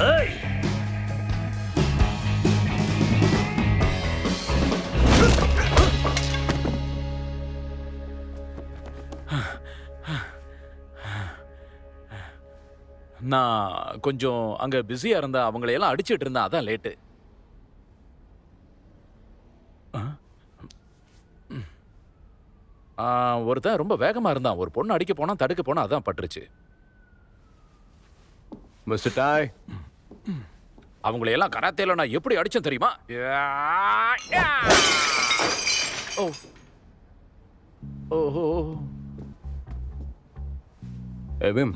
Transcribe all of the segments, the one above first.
ஏய் நான் கொஞ்சம் அங்க பிஸியா இருந்தா அவங்களையெல்லாம் அடிச்சிட்டு இருந்தேன், அதான் லேட்டு. ஒருத்தன் ரொம்ப வேகமா இருந்தான். ஒரு பொண்ணு அடிக்க போனா தடுக்க போனா அதான் பட்டுருச்சு. மிஸ்டர் டாய், அவங்களையெல்லாம் கராத்தேல நான் எப்படி அடிச்சேன் தெரியுமா? ஓ ஓஹோ. எவிம்,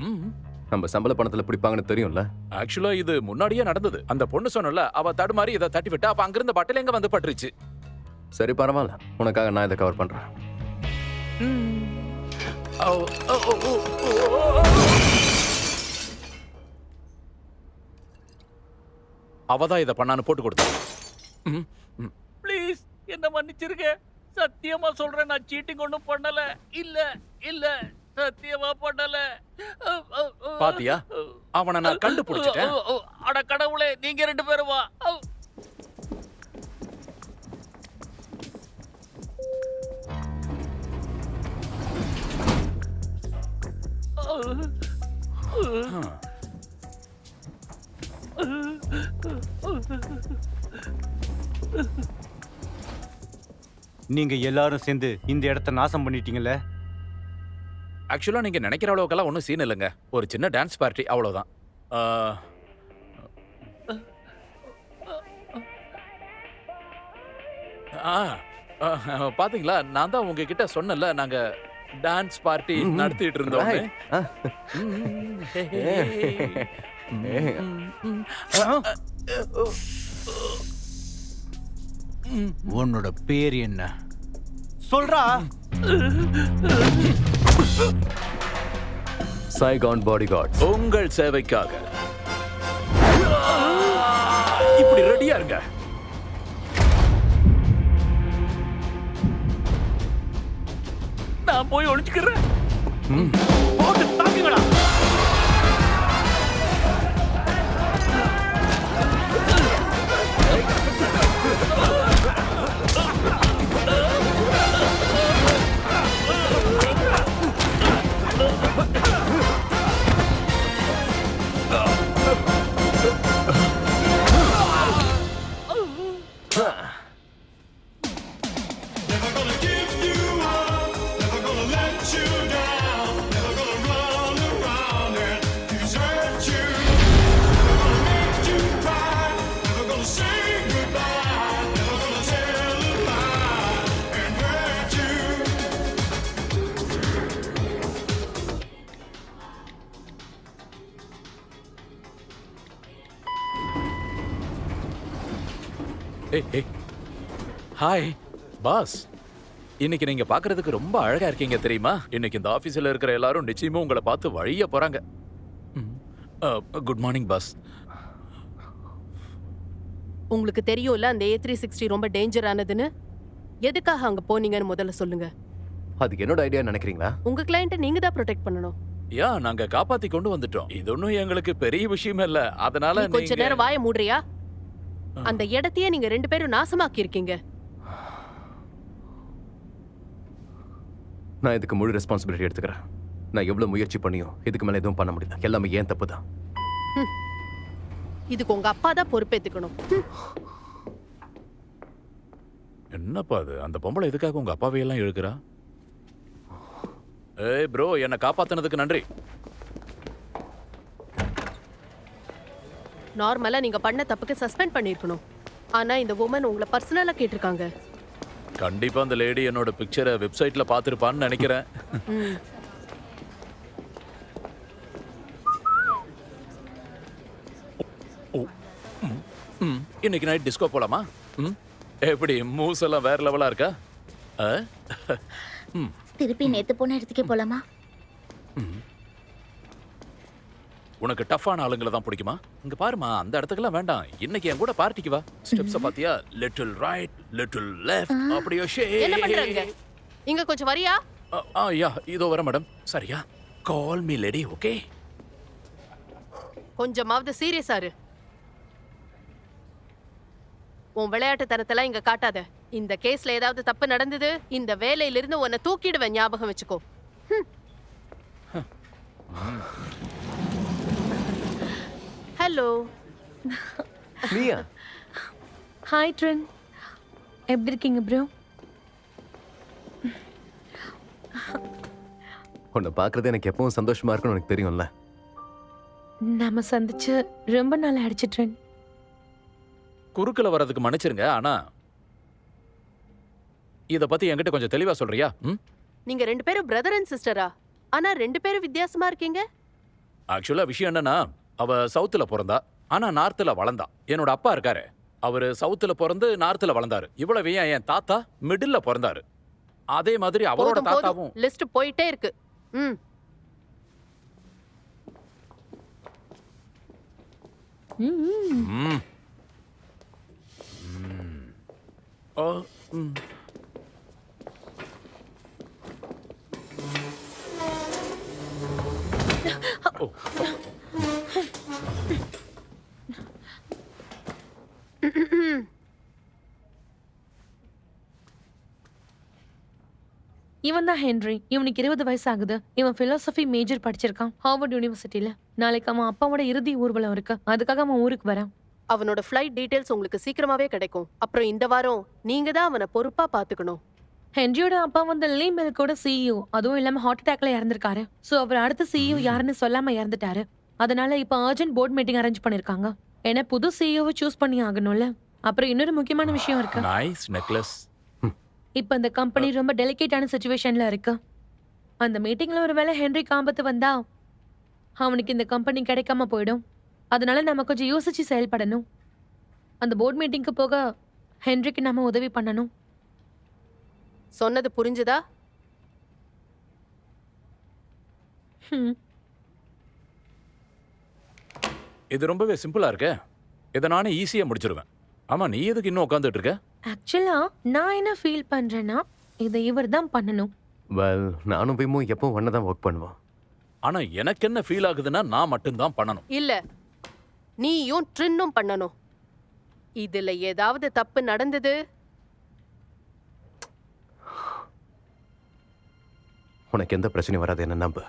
நம்ம சம்பள பணத்துல பிடிப்பாங்கன்னு தெரியும்ல. ஆக்சுவலா இது முன்னாடியே நடந்தது. அந்த பொண்ணு சொன்னல, அவ தடுமாறி இதை தட்டி விட்டா, அப்ப அங்கிருந்த பட்டில எங்க வந்து பட்டுருச்சு. சரி பரவாயில்ல, உனக்காக நான் இதை கவர் பண்றேன். அவதான் இதை பண்ணான்னு போட்டு கொடுத்தா. ப்ளீஸ் என்ன மன்னிச்சிருங்க. சத்தியமா சொல்றேன், நான் சீட்டிங் ஒன்றும் பண்ணல. இல்ல இல்ல சத்தியமா பண்ணல. பாத்தியா, அவனை நான் கண்டுபிடிச்சிட்டேன். அட கடவுளே, நீங்க ரெண்டு பேரும் வா. நீங்க எல்லாரும் சேர்ந்து இந்த இடத்தை நாசம் பண்ணிட்டீங்கல்ல. ஆக்சுவலா நீங்க நினைக்கிற அளவுக்கெல்லாம் ஒன்றும் சீன் இல்லைங்க. ஒரு சின்ன டான்ஸ் பார்ட்டி, அவ்வளவுதான். பாத்தீங்களா, நான் தான் உங்ககிட்ட சொன்னல, நாங்க டான்ஸ் பார்ட்டி நடத்திட்டு இருந்தோம். உன்னோட பேர் என்ன சொல்றா? Sycon bodyguards. உங்கள் சேவைக்காக. இப்படி ரெடியா இருங்க. நான் போய் ஒளிச்சுக்கிறேன். போட்டு தாக்கிங்களா? ஹாய் பாஸ், இன்னைக்கு நீங்க பாக்குறதுக்கு ரொம்ப அழகா இருக்கீங்க தெரியுமா? இன்னைக்கு இந்த ஆபீஸ்ல இருக்கிற எல்லாரும் நிச்சயமா உங்களை பார்த்து வழிய போறாங்க. Good morning boss. உங்களுக்கு தெரியும்ல அந்த A360 ரொம்ப டேஞ்சர் ஆனதுன்னு. எதுக்காக அங்க போனீங்கன்னு முதல்ல சொல்லுங்க. அது என்னோட ஐடியா நினைக்கிறீங்களா? உங்க கிளையண்ட்டை நீங்க தான் ப்ரொடெக்ட் பண்ணணும். யா, நாங்க காப்பாத்தி கொண்டு வந்துட்டோம். இது ஒன்றும் எங்களுக்கு பெரிய விஷயம் இல்ல. அதனால கொஞ்ச நேரம் வாய மூடுறியா? அந்த இடத்தையே நீங்க ரெண்டு பேரும் நாசமாக்கி இருக்கீங்க. நான் இதுக்கு முழு ரெஸ்பான்சிபிலிட்டி எடுத்துக்கிறேன். நான் எவ்வளவு முயற்சி பண்ணியும் இதுக்கு மேல எதுவும் பண்ண முடியல. எல்லாமே ஏன் தப்பு தான். இதுக்கு உங்க அப்பா தான் பொறுப்பேத்துக்கணும். என்னப்பா அது? அந்த பொம்பளை எதுக்காக உங்க அப்பாவை எல்லாம் இழுக்கிறா? ஏய் ப்ரோ, என்ன காப்பாத்தினதுக்கு நன்றி. நார்மலா நீங்க பண்ண தப்புக்கு சஸ்பெண்ட் பண்ணிருக்கணும். ஆனா இந்த வுமன் உங்களை பர்சனலா கேட்டிருக்காங்க. கண்டிப்பா அந்த லேடி என்னோட பிக்சரை வெப்சைட்ல பாத்துருப்பான்னு நினைக்கிறேன். இன்னைக்கு நைட் டிஸ்கோ போலாமா? எப்படி மூவ்ஸ் எல்லாம் வேற லெவலா இருக்கா? திருப்பி நேத்து போன இடத்துக்கே போலாமா? உனக்கு டஃப்பான ஆளுங்களை தான் பிடிக்குமா? இங்க பாருமா, அந்த இடத்துக்குலாம் வேண்டாம். இன்னைக்கு என் கூட பார்ட்டிக்கு வா. ஸ்டெப்ஸ பாத்தியா? லிட்டில் ரைட், லிட்டில் லெஃப்ட், அப்படியே என்ன பண்றீங்க? இங்க கொஞ்சம் வரியா? யா, இதோ வர மேடம். சரியா? Call me lady, okay? கொஞ்சமாவது சீரியஸா இரு. உன் விளையாட்டு தரத்தெல்லாம் இங்க காட்டாத. இந்த கேஸ்ல ஏதாவது தப்பு நடந்தது, இந்த வேலையிலிருந்து உன்னை தூக்கிடுவேன், ஞாபகம் வச்சுக்கோ. ஹலோ. நீயா? ஹாய் ட்ரென், எப்படி இருக்கீங்க ப்ரோ? உன்னை பார்க்கறது எனக்கு எப்பவும் சந்தோஷமா இருக்கும்னு எனக்கு தெரியும்ல. நாம சந்திச்சு ரொம்ப நாள் ஆயிடுச்சு ட்ரென். குறுக்கல வர்றதுக்கு மன்னிச்சிருங்க, ஆனா இத பத்தி என்கிட்ட கொஞ்சம் தெளிவா சொல்றியா? நீங்க 2 பேரும் பிரதர் அண்ட் சிஸ்டரா? ஆனா 2 பேரும் வித்தியாசமா இருக்கீங்க. ஆக்சுவலா விஷயம் என்னன்னா, அவ சவுத்துல பிறந்தா, ஆனா நார்த்ல வளர்ந்தா. என்னோட அப்பா இருக்காரு, அவரு சவுத்துல பிறந்து நார்த்ல வளர்ந்தாரு. இவ்வளவு ஏன் என் தாத்தா மிடில்ல பிறந்தாரு. அதே மாதிரி அவரோட தாத்தாவும். லிஸ்ட் போயிட்டே இருக்கு. ம். ம். ஓ, ம். ஓ. இவன் தான் ஹென்ரி. இவனுக்கு 20 வயசு ஆகுது. இவன் பிலாசபி மேஜர் படிச்சிருக்கான் ஹார்வர்ட் யூனிவர்சிட்டியில. நாளைக்கு அவன் அப்பாவோட இறுதி ஊர்வலம் இருக்கு, அதுக்காக அவன் ஊருக்கு வரான். அவனோட ஃப்ளைட் டீடைல்ஸ் உங்களுக்கு சீக்கிரமாவே கிடைக்கும். அப்புறம் இந்த வாரம் நீங்க தான் அவனை பொறுப்பா பாத்துக்கணும். ஹென்ரியோட அப்பா வந்து லீ மில்கோட சிஇஓ, அதுவும் இல்லாம ஹார்ட் அட்டாக்ல இறந்திருக்காரு. சோ அவர் அடுத்த சிஇஓ யாருன்னு சொல்லாம இறந்துட்டாரு. அதனால இப்ப அர்ஜென்ட் போர்ட் மீட்டிங் அரேஞ்ச் பண்ணிருக்காங்க. ஏன்னா புது சிஇஓவை சூஸ் பண்ணி ஆகணும்ல. அப்புறம் இன்னொரு முக்கியமான விஷயம் இருக்கு. Nice necklace. இப்ப இந்த கம்பெனி ரொம்ப டெலிகேட்டான சிச்சுவேஷன்ல இருக்கு. அந்த மீட்டிங்ல ஒருவேளை ஹென்ரி ஆபத்து வந்தா அவனுக்கு இந்த கம்பெனி கிடைக்காம போயிடும். அதனால நம்ம கொஞ்சம் யோசிச்சு செயல்படணும். அந்த போர்ட் மீட்டிங்க்கு போக ஹென்ரிக்கு நம்ம உதவி பண்ணணும். சொன்னது புரிஞ்சுதா? இது ரொம்பவே சிம்பிளா இருக்கே. இதை நானே ஈஸியா முடிச்சிருவேன். ஆமா, நீ எதுக்கு இன்னும் உட்காந்துட்டு இருக்க? ஆக்சுவலா நான் என்ன ஃபீல் பண்றேன்னா இதை இவர் தான் பண்ணணும். வெல், நானும் விமும் எப்பவும் ஒன்று தான் ஒர்க் பண்ணுவோம். ஆனா எனக்கு என்ன ஃபீல் ஆகுதுன்னா, நான் மட்டும்தான் பண்ணணும். இல்ல, நீயும் ட்ரின்னும் பண்ணணும். இதுல ஏதாவது தப்பு நடந்தது, உனக்கு எந்த பிரச்சனையும் வராது, என்ன நம்பு.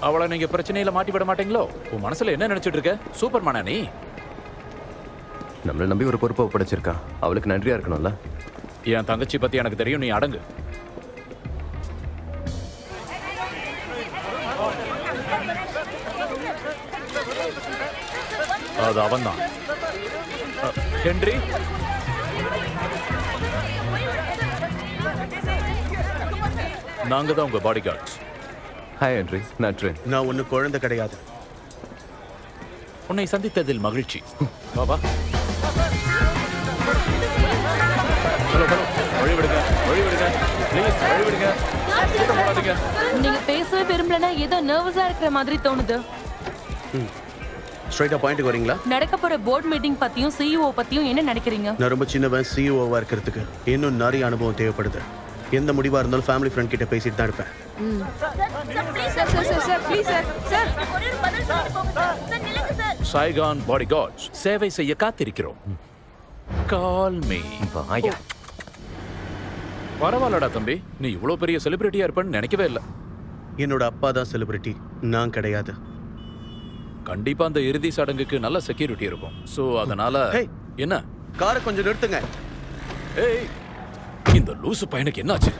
அவளை நீங்க பிரச்சனையில மாட்டி விட மாட்டீங்களோ? உன் மனசுல என்ன நினைச்சிட்டு இருக்க? சூப்பர்மேனா நீ? நம்மளை நம்பி ஒரு பொறுப்பை ஒப்படைச்சிருக்கா, அவளுக்கு நன்றியா இருக்கணும்ல. என் தங்கச்சி பத்தி எனக்கு தெரியும், நீ அடங்கு. அது அவன்தான். ஹென்றி, நாங்க தான் உங்க பாடி கார்ட்ஸ். ஹாய் ஹென்றி, நான் ட்ரென். நான் ஒன்றும் குழந்தை கிடையாது. உன்னை சந்தித்ததில் மகிழ்ச்சி. பாபா, ஹலோ ஹலோ, வழிவிடுங்க வழிவிடுங்க ப்ளீஸ், வழிவிடுங்க. கூட்டம் போடாதீங்க. நீங்க பேசவே விரும்பலன்னா ஏதோ நர்வஸா இருக்கிற மாதிரி தோணுது. ஸ்ட்ரைட்டாக பாயிண்ட்டுக்கு வரீங்களா? நடக்க போற போர்ட் மீட்டிங் பத்தியும் சிஇஓ பத்தியும் என்ன நினைக்கிறீங்க? நான் ரொம்ப சின்னவன், சிஇஓவாக இருக்கிறதுக்கு இன்னும் நிறைய அனுபவம் தேவைப்படுது. எந்த முடிவாக இருந்தாலும் ஃபேமிலி ஃப்ரெண்ட் கிட்ட பேசிட்டு தான் இருப்பேன். சைகான் பாடி கார்ட்ஸ், சேவை செய்ய காத்திருக்கிறோம். Call me. வாயா. பரவாயில்லடா தம்பி, நீ இவ்வளவு பெரிய செலிபிரிட்டியா இருப்பேன்னு நினைக்கவே இல்லை. என்னோட அப்பா தான் செலிபிரிட்டி, நான் கிடையாது. கண்டிப்பா அந்த இறுதி சடங்குக்கு நல்ல செக்யூரிட்டி இருக்கும். சோ அதனால Hey. என்ன? காரை கொஞ்சம் நிறுத்துங்க. ஏய், இந்த லூசு பையனுக்கு என்னாச்சு?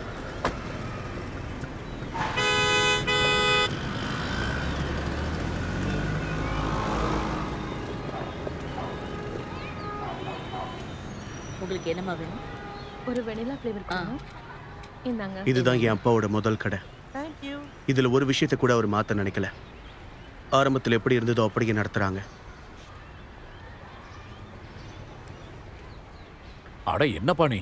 உங்களுக்கு என்னமா வேணும்? ஒரு வெனிலா ஃப்ளேவர் வேணும். இந்தாங்க. இதுதான் என் அப்பாவோட முதல் கடை. இதுல ஒரு விஷயத்தை கூட அவர் மாத்த நினைக்கல. ஆரம்பத்தில் எப்படி இருந்ததோ அப்படியே நடத்துறாங்க. அட என்னப்பா நீ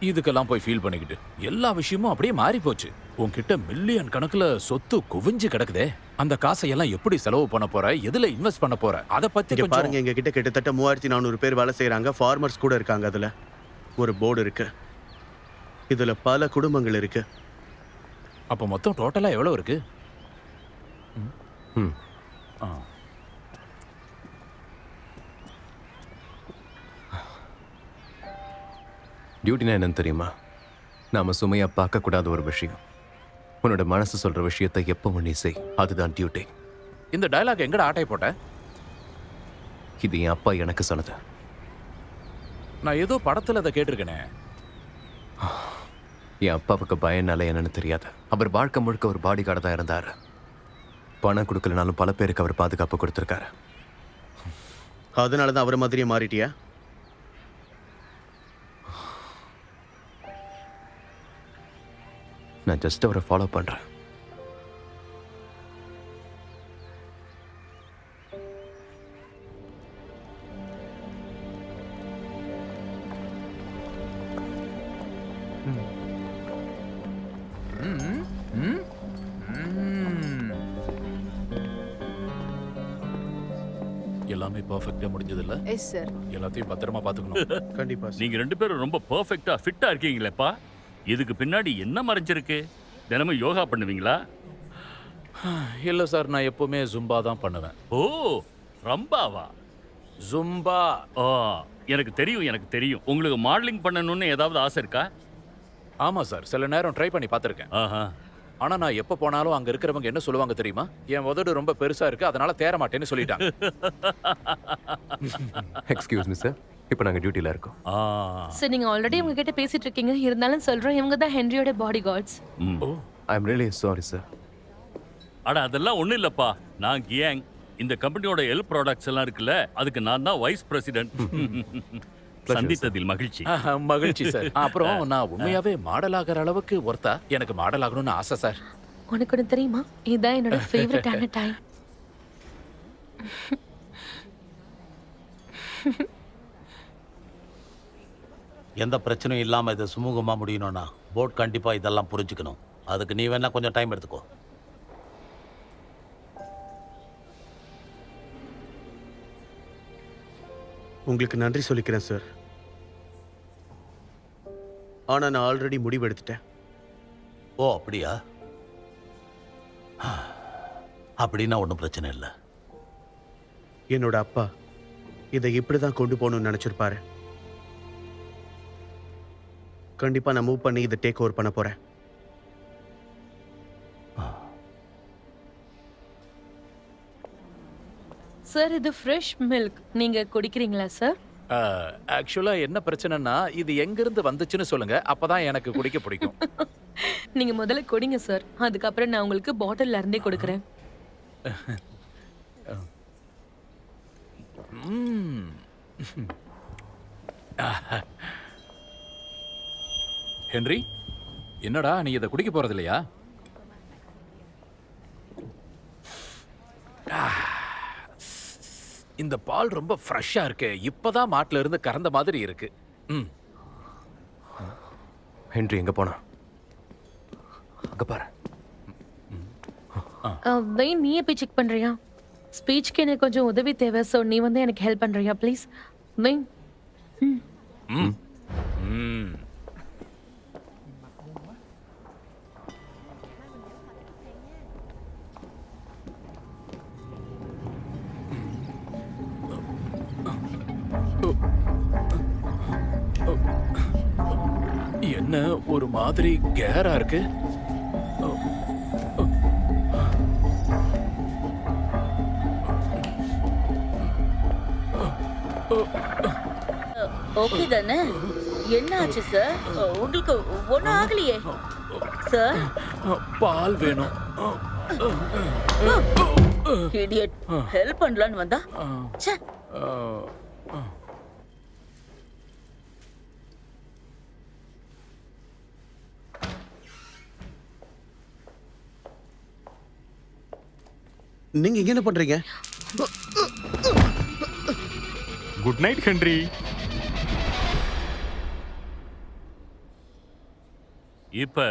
இதுக்கெல்லாம் போய் ஃபீல் பண்ணிக்கிட்டு? எல்லா விஷயமும் அப்படியே மாறி போச்சு. உன்கிட்ட மில்லியன் கணக்குல சொத்து குவிஞ்சு கிடக்குதே. அந்த காசை எல்லாம் எப்படி செலவு பண்ண போற? எதுல இன்வெஸ்ட் பண்ண போற? அத பத்தி இங்க கொஞ்சம் பாருங்க, எங்க கிட்ட கிட்டத்தட்ட 3400 பேர் வேலை செய்யறாங்க. ஃபார்மர்ஸ் கூட இருக்காங்க. அதுல ஒரு போர்டு இருக்கு. இதுல பல குடும்பங்கள் இருக்கு. அப்போ மொத்தம் டோட்டலா எவ்வளவு இருக்கு? ம் ஆ. டியூட்டினா என்னன்னு தெரியுமா? நாம சுமையா பார்க்கக்கூடாத ஒரு விஷயம். உன்னோட மனசு சொல்ற விஷயத்தை எப்பவும் நீ செய். அதுதான் டியூட்டி. இந்த டயலாக் எங்கடா ஆட்டை போட்ட? இது என் அப்பா எனக்கு சொன்னது. நான் ஏதோ படத்துல அதை கேட்டிருக்கேனே. என் அப்பாவுக்கு பயனால என்னன்னு தெரியாது. அவர் வாழ்க்கை முழுக்க ஒரு பாடி கார்டு தான் இருந்தார். பணம் கொடுக்கலனாலும் பல பேருக்கு அவர் பாதுகாப்பு கொடுத்துருக்காரு. அதனால தான் அவரை மாதிரியே மாறிட்டியா? நான் ஜஸ்ட் அவரை ஃபாலோ பண்றேன். எல்லாமே பெர்ஃபெக்ட்டா முடிஞ்சது இல்ல? Yes sir. எல்லாத்தையும் பத்திரமா பாத்துக்கணும். கண்டிப்பா சார். நீங்க 2 பேரும் ரொம்ப பெர்ஃபெக்ட்டா ஃபிட்டா இருக்கீங்களேப்பா. இதுக்கு பின்னாடி என்ன மறைஞ்சிருக்கு? தினமும் யோகா பண்ணுவீங்களா? இல்ல சார், நான் எப்பவுமே ஜும்பா தான் பண்ணுவேன். ஓ, ரம்பாவா? ஜும்பா. ஓ, எனக்கு தெரியும். உங்களுக்கு மாடலிங் பண்ணணும்னு ஏதாவது ஆசை இருக்கா? ஆமா சார், சில நேரம் ட்ரை பண்ணி பார்த்திருக்கேன். ஆஹா. ஆனா நான் எப்ப போனாலும் அங்க இருக்கிறவங்க என்ன சொல்லுவாங்க தெரியுமா? என் உதடு ரொம்ப பெருசா இருக்கு, அதனால தேற மாட்டேன்னு சொல்லிட்டாங்க. எக்ஸ்கியூஸ் மீ சார், இப்போ நாங்கள் டியூட்டியில் இருக்கோம். சார் நீங்க ஆல்ரெடி உங்க கிட்ட பேசிட்டு இருக்கீங்க, இருந்தாலும் சொல்றேன், இவங்க தான் ஹென்ரியோட body guards. Oh, I am really sorry sir. அட அதெல்லாம் ஒண்ணும் இல்லப்பா. நான் கியாங். இந்த கம்பெனியோட ப்ராடக்ட்ஸ் எல்லாம் இருக்குல்ல, அதுக்கு நான் தான் வைஸ் பிரசிடென்ட். சந்தித்ததில் மகிழ்ச்சி. மகிழ்ச்சி சார். அப்புறம் நான் உண்மையாவே மாடல் ஆகிற அளவுக்கு ஒருத்தா எனக்கு மாடல் ஆகணும்னு ஆசை சார். உனக்கு ஒன்று தெரியுமா, இதுதான் என்னோட ஃபேவரட்டான டைம். எந்த பிரச்சனையும் இல்லாமல் இது சுமூகமாக முடியணும்னா போர்ட் கண்டிப்பாக இதெல்லாம் புரிஞ்சுக்கணும். அதுக்கு நீ வேணா கொஞ்சம் டைம் எடுத்துக்கோ. உங்களுக்கு நன்றி சொல்லிக்கிறேன் சார். ஆனா நான் ஆல்ரெடி முடிவு எடுத்துட்டேன். ஓ அப்படியா? அப்படின்னா ஒன்றும் பிரச்சனை இல்லை. என்னோட அப்பா இதை இப்படிதான் கொண்டு போகணும்னு நினைச்சிருப்பாரு. கண்டிப்பா நான் மூவ் பண்ணி இதை டேக் ஓவர் பண்ண போறேன். சார் இது ஃப்ரெஷ் மில்க், நீங்க குடிக்கிறீங்களா சார்? ஆக்சுவலா என்ன பிரச்சனைனா, இது எங்க இருந்து வந்துச்சுன்னு சொல்லுங்க, அப்பதான் எனக்கு குடிக்க பிடிக்கும். நீங்க முதல்ல குடிங்க சார், அதுக்கப்புறம் நான் உங்களுக்கு பாட்டில்ல இருந்தே கொடுக்குறேன். ஹென்றி, என்னடா நீ இதை குடிக்க போறது இல்லையா? இந்த பால் ரொம்ப ஃப்ரெஷ்ஷா இருக்கு. இப்பதான் மாட்டுல இருந்து கறந்த மாதிரி இருக்கு. ஹென்றி எங்க போனா? அங்க பாரு. வெயின், நீயே போய் செக் பண்றியா? ஸ்பீச்சுக்கு எனக்கு கொஞ்சம் உதவி தேவை, ஸோ நீ வந்து எனக்கு ஹெல்ப் பண்றியா ப்ளீஸ்? வெயின். என்ன ஒரு மாதிரி கேரா இருக்கு? ஓகே தானே? என்ன ஆச்சு சார்? உங்களுக்கு ஒன்றும் ஆகலையே சார்? பால் வேணும். இடியட், ஹெல்ப் பண்ணலான்னு வந்தா ச்சே. நீங்க இங்க என்ன பண்றீங்க? Good night Henry. இப்ப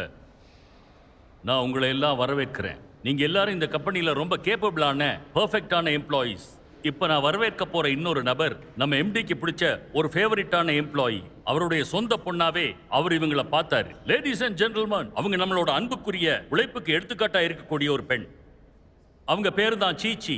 நான் உங்களை எல்லாம் வரவேற்கிறேன். நீங்க எல்லாரும் இந்த கம்பெனில ரொம்ப கேப்பபிளான பெர்ஃபெக்ட்டான எம்ப்ளாயீஸ். இப்ப நான் வரவேற்க போற இன்னொரு நபர் நம்ம எம்டிக்கு பிடிச்ச ஒரு ஃபேவரட்டான எம்ப்ளாயி. அவருடைய சொந்த பொண்ணாவே அவர் இவங்கள பார்த்தாரு. லேடிஸ் அண்ட் ஜென்டில்மேன், அவங்க நம்மளோட அன்புக்குரிய உழைப்புக்கு எடுத்துக்காட்டா இருக்கக்கூடிய ஒரு பெண். அவங்க பேரு தான் சீச்சி.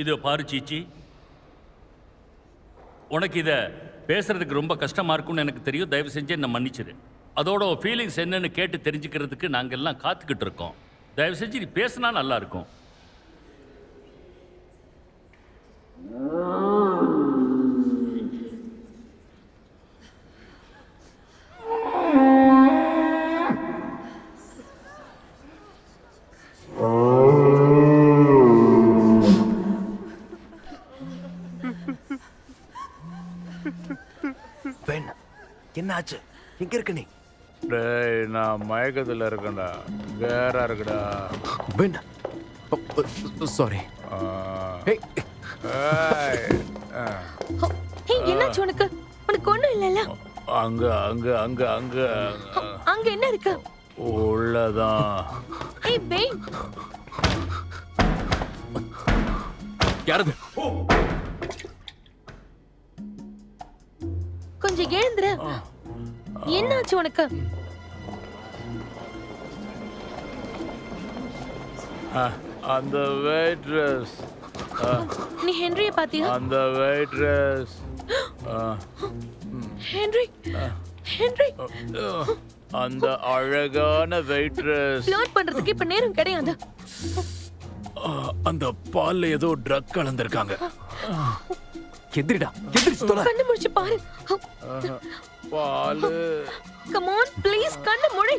இது பாரு சீச்சி, உனக்கு இதை பேசுறதுக்கு ரொம்ப கஷ்டமா இருக்கும்னு எனக்கு தெரியும். தயவு செஞ்சு என்ன மன்னிச்சிரு. அதோட ஃபீலிங்ஸ் என்னன்னு கேட்டு தெரிஞ்சுக்கிறதுக்கு நாங்கள் எல்லாம் காத்துக்கிட்டு இருக்கோம். தயவு செஞ்சு நீ பேசினா நல்லா இருக்கும். பெண், என்னாச்சு? எங்க இருக்க நீ? டேய், நான் மயக்கத்துல இருக்கேன்டா. வேற இருக்குடா. பெண், சாரி. ஏய், என்னாச்சு உனக்கு? உனக்கு ஒண்ணும் இல்லைல்ல? அங்க அங்க அங்க அங்க அங்க என்ன இருக்கு? உள்ளதான். ஏய் பெயின், யாரது? கொஞ்சம் எழுந்துரு. என்னாச்சு உனக்கு? அந்த வெயிட்ரஸ். நீ ஹென்ரிய பாத்தியா? அந்த வெயிட்ரஸ். ஹென்றி, ஹென்றி, அந்த அழகான வெயிட்ரஸ். ஃப்ளர்ட் பண்றதுக்கு இப்ப நேரம் கிடையாது. அந்த பால்ல ஏதோ ட்ரக் கலந்திருக்காங்க. எதிரிடா, எதிரிச்சு தொலை. கண்ணு முடிச்சு பாரு. பாலு. கம் ஆன் ப்ளீஸ், கண்ணு மூடு.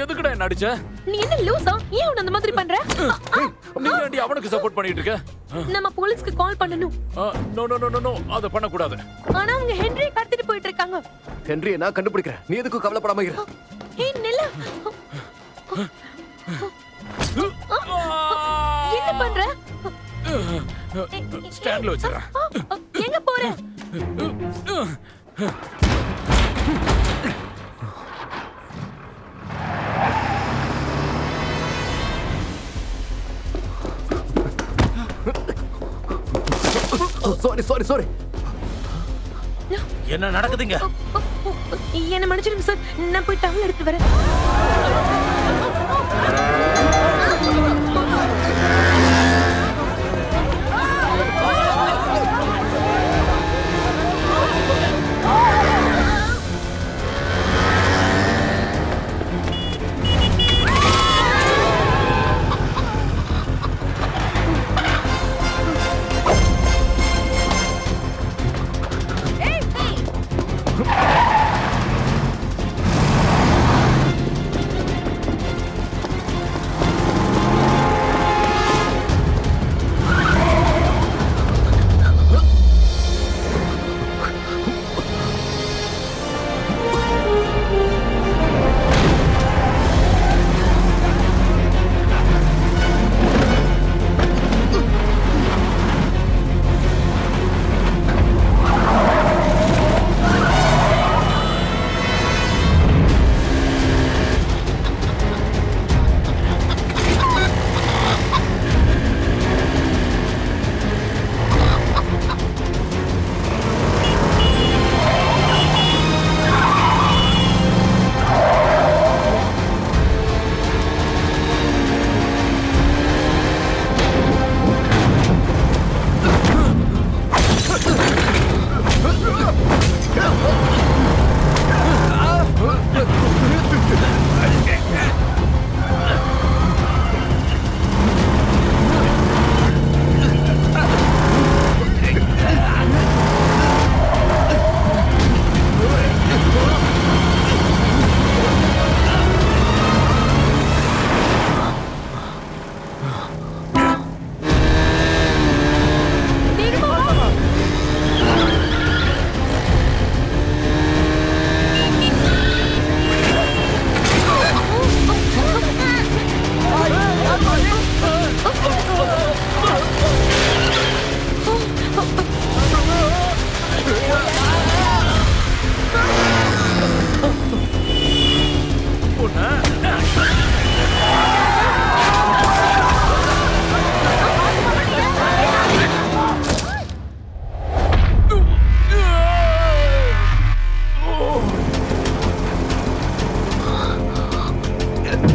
எதுக்குடா என்ன அடிச்ச? நீ என்ன லூசா? ஏன் அவன் அந்த மாதிரி பண்ற? நீ ஏன்டி அவனுக்கு சப்போர்ட் பண்ணிட்டு இருக்க? நம்ம போலீஸ்க்கு கால் பண்ணனும். நோ நோ நோ நோ, அத பண்ண கூடாது. ஆனா அவங்க ஹென்ரியை கடத்திட்டு போயிட்டு இருக்காங்க. ஹென்ரியை நான் கண்டுபிடிக்கிறேன். நீ எதுக்கும் கவலைப்படாம இரு. ஏய் நில்லு. என்ன பண்ற? ஸ்டாண்ட்ல வச்சிரேன். எங்க போற? Sorry sorry sorry. என்ன நடக்குதுங்க? என்ன மன்னிச்சிடுங்க சார், நான் போய் டவல் எடுத்து வரேன்.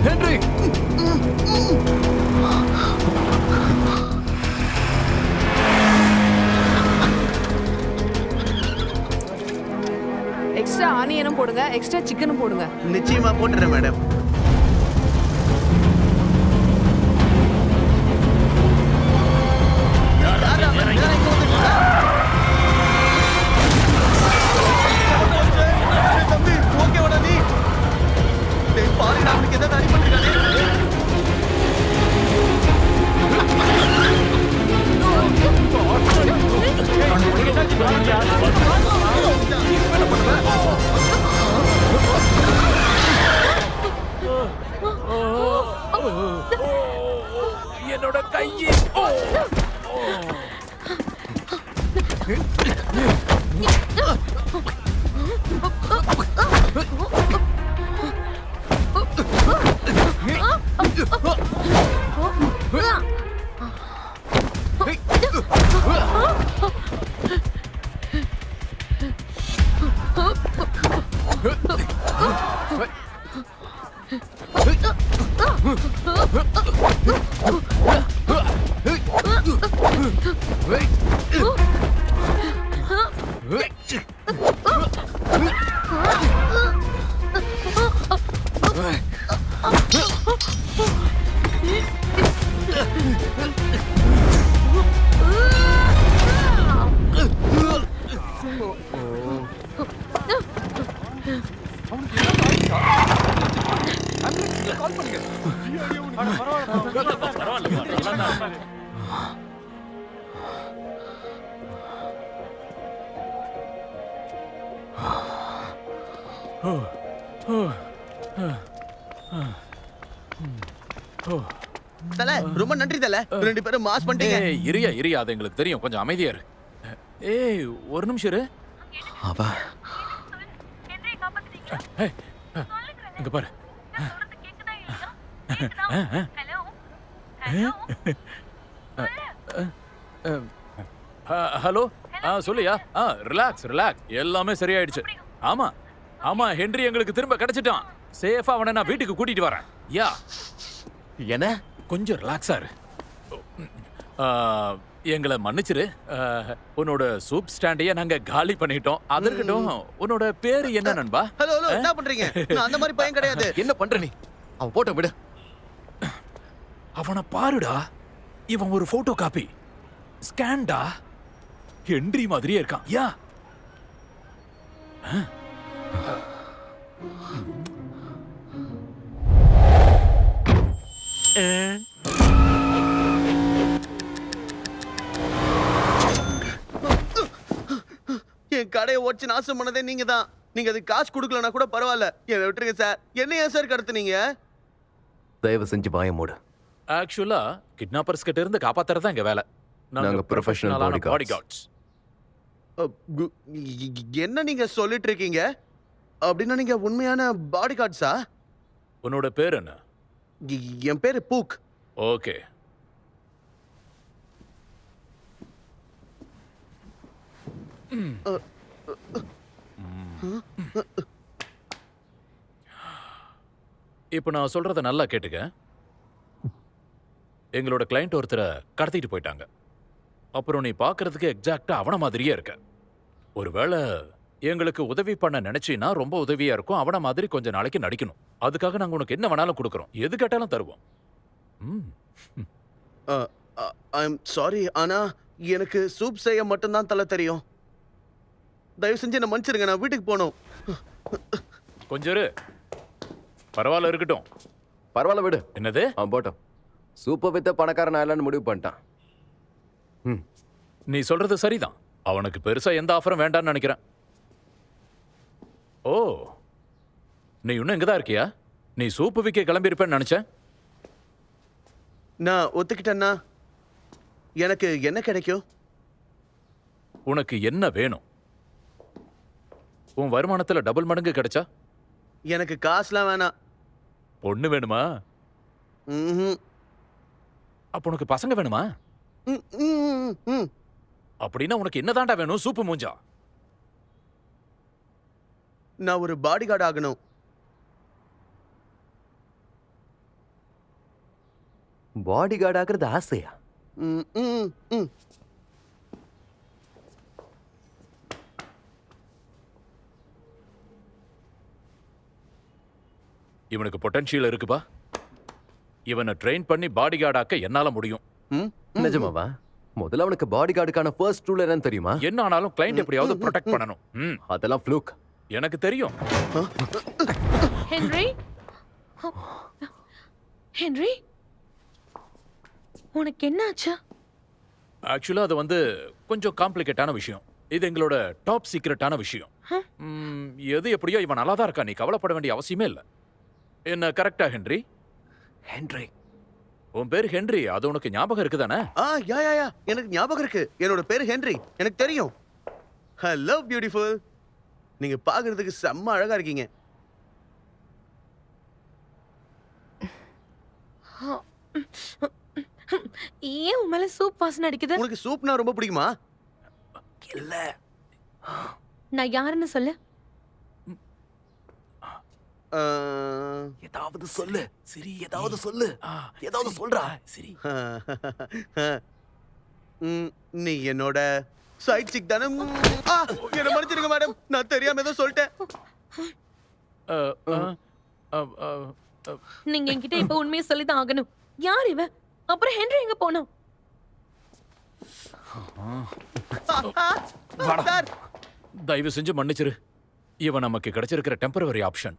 ஹென்றி எக்ஸ்ட்ரா ஆனியனும் போடுங்க, எக்ஸ்ட்ரா சிக்கனும் போடுங்க. நிச்சயமா போட்டுறேன் மேடம். தம்பி ஓகேவாடா நீ? டேய் பாருடா அவனுக்கு ஏதாவது அடிபட்டிருக்கானே. என்னோட கையை தல ரொம்ப நன்றி தல. ரெண்டு பேரும் மாஸ் பண்ணிட்டீங்க. இரியா அது எங்களுக்கு தெரியும். கொஞ்சம் அமைதியா இரு. ஏய் ஒரு நிமிஷம் இரு. அவ ஏய், இங்க பாரு. ஹலோ சொல்லியா? ரிலாக்ஸ் எல்லாமே சரியாயிடுச்சு. ஆமா ஹென்றி எங்களுக்கு திரும்ப கிடைச்சிட்டான். சேஃபா அவனை நான் வீட்டுக்கு கூட்டிட்டு வரேன். யா என்ன? கொஞ்சம் ரிலாக்ஸா இரு. எங்களை மன்னிச்சிரு. உன்னோட சூப் ஸ்டாண்டையே நாங்க காலி பண்ணிட்டோம். அது இருக்கட்டும், உன்னோட பேரு என்ன நண்பா? ஹலோ என்ன பண்றீங்க? நான் அந்த மாதிரி பையன் கிடையாது. என்ன பண்ற நீ? அவன் போட்டோ விடு. அவனை பாருடா. இவன் ஒரு போட்டோ காப்பி. ஸ்கேன்டா. ஹென்றி மாதிரியே இருக்கான். யா என் கடையை ஓடிச்சு நாசம் பண்ணதே நீங்க தான். நீங்க அதுக்கு காசு கொடுக்கலனா கூட பரவாயில்ல, என்னை விட்டுருங்க சார். என்ன ஏன் சார் கடத்துனீங்க? தயவு செஞ்சு வாய மூடு. ஆக்சுவலா கிட்னாப்பர்ஸ் கிட்ட இருந்து காப்பாத்துறது எங்க வேலை. நாங்க professional bodyguards. என்ன நீங்க சொல்லிட்டு இருக்கீங்க? அப்படின்னா நீங்க உண்மையான பாடி கார்ட்ஸா? உன்னோட பேர் என்ன? என் பேரு பூக். ஓகே. இப்ப நான் சொல்றத நல்லா கேட்டுக்க. எங்களோட கிளையண்ட் ஒருத்தரை கடத்திட்டு போயிட்டாங்க. அப்புறம் நீ பாக்குறதுக்கு எக்ஸாக்டா அவன மாதிரியே இருக்க. ஒருவேளை எங்களுக்கு உதவி பண்ண நினைச்சினா ரொம்ப உதவியா இருக்கும். அவன மாதிரி கொஞ்ச நாளைக்கு நடிக்கணும். அதுக்காக நாங்க உனக்கு என்ன வேணாலும் கொடுக்கறோம். எது கேட்டாலும் தருவோம். ஐ எம் சாரி, ஆனா எனக்கு சூப் செய்ய மட்டும்தான் தலை தெரியும். தயவு செஞ்சு என்ன மன்னிச்சிருங்க, நான் வீட்டுக்கு போகணும். கொஞ்சம் இரு. பரவாயில்ல இருக்கட்டும். பரவாயில்ல விடு. என்னது? அவன் போட்டோம். சூப்பர் வித்த பணக்காரன் ஆயிடலான்னு முடிவு பண்ணிட்டான். நீ சொல்றது சரிதான். அவனுக்கு பெருசா எந்த ஆஃபரும் வேண்டாம்னு நினைக்கிறேன். ஓ, நீ இன்னும் இங்கதான் இருக்கியா? நீ சூப்பு விக்க கிளம்பியிருப்பேன்னு நினைச்சேன். நான் ஒத்துக்கிட்டேன்னா எனக்கு என்ன கிடைக்கும்? உனக்கு என்ன வேணும்? உன் வருமானத்துல டபுள் மடங்கு கிடைச்சா? எனக்கு காசுலாம் வேணாம். பொண்ணு வேணுமா? ம்ஹும். அப்ப உனக்கு பசங்க வேணுமா? ம், ம், ம். அப்படின்னா உனக்கு என்னதான்டா வேணும் சூப்பு மூஞ்சா? நான் ஒரு பாடிகார்டு ஆகணும். பாடி கார்டு ஆகிறது ஆசையா? ம், ம், ம். இவனுக்கு பொட்டன்ஷியல் இருக்குப்பா. இவனை ட்ரெயின் பண்ணி பாடி கார்டாக்க என்னால முடியும். ம், ம். நிஜமாவா? முதல்ல அவனுக்கு பாடி கார்டுக்கான ஃபர்ஸ்ட் ரூல் என்னன்னு தெரியுமா? என்ன ஆனாலும் கிளைண்ட் எப்படியாவது ப்ரொடெக்ட் பண்ணணும். அதெல்லாம் ஃப்ளூக். எனக்கு தெரியும். ஹென்றி ஹென்றி உனக்கு என்ன ஆச்சு? ஆக்சுவலா அது வந்து கொஞ்சம் காம்ப்ளிகேட்டான விஷயம். இது எங்களோட டாப் சீக்ரெட்டான விஷயம். எது எப்படியோ இவன் நல்லா தான் இருக்கா. நீ கவலைப்பட வேண்டிய அவசியமே இல்லை. என்ன கரெக்டா ஹென்றி? ஹென்றி, உன் பேர் ஹென்றி, அது உனக்கு ஞாபகம் இருக்குதானே? யா யா யா எனக்கு ஞாபகம் இருக்கு. என்னோட பேரு ஹென்றி, எனக்கு தெரியும். ஹலோ பியூட்டிஃபுல், நீங்க பாக்குறதுக்கு செம்ம அழகா இருக்கீங்க. ஏன் உன் மேல சூப் வாசனை அடிக்குது? உங்களுக்கு சூப்னா ரொம்ப பிடிக்குமா? இல்ல. நான் யாருன்னு சொல்லு. ஏதாவது சொல்லு சரி, ஏதாவது சொல்லு. ஏதாவது சொல்றா சரி. நீ என்னோட சைட் சிக் தானே? என்ன மன்னிச்சிருங்க மேடம், நான் தெரியாம ஏதோ சொல்லிட்டேன். நீங்க என்கிட்ட இப்ப உண்மையை சொல்லிதான் ஆகணும். யார் இவ? அப்புறம் ஹென்றி எங்க போனோம்? சார், தயவு செஞ்சு மன்னிச்சிரு. இவன் நமக்கு கிடைச்சிருக்கிற டெம்பரவரி ஆப்ஷன்.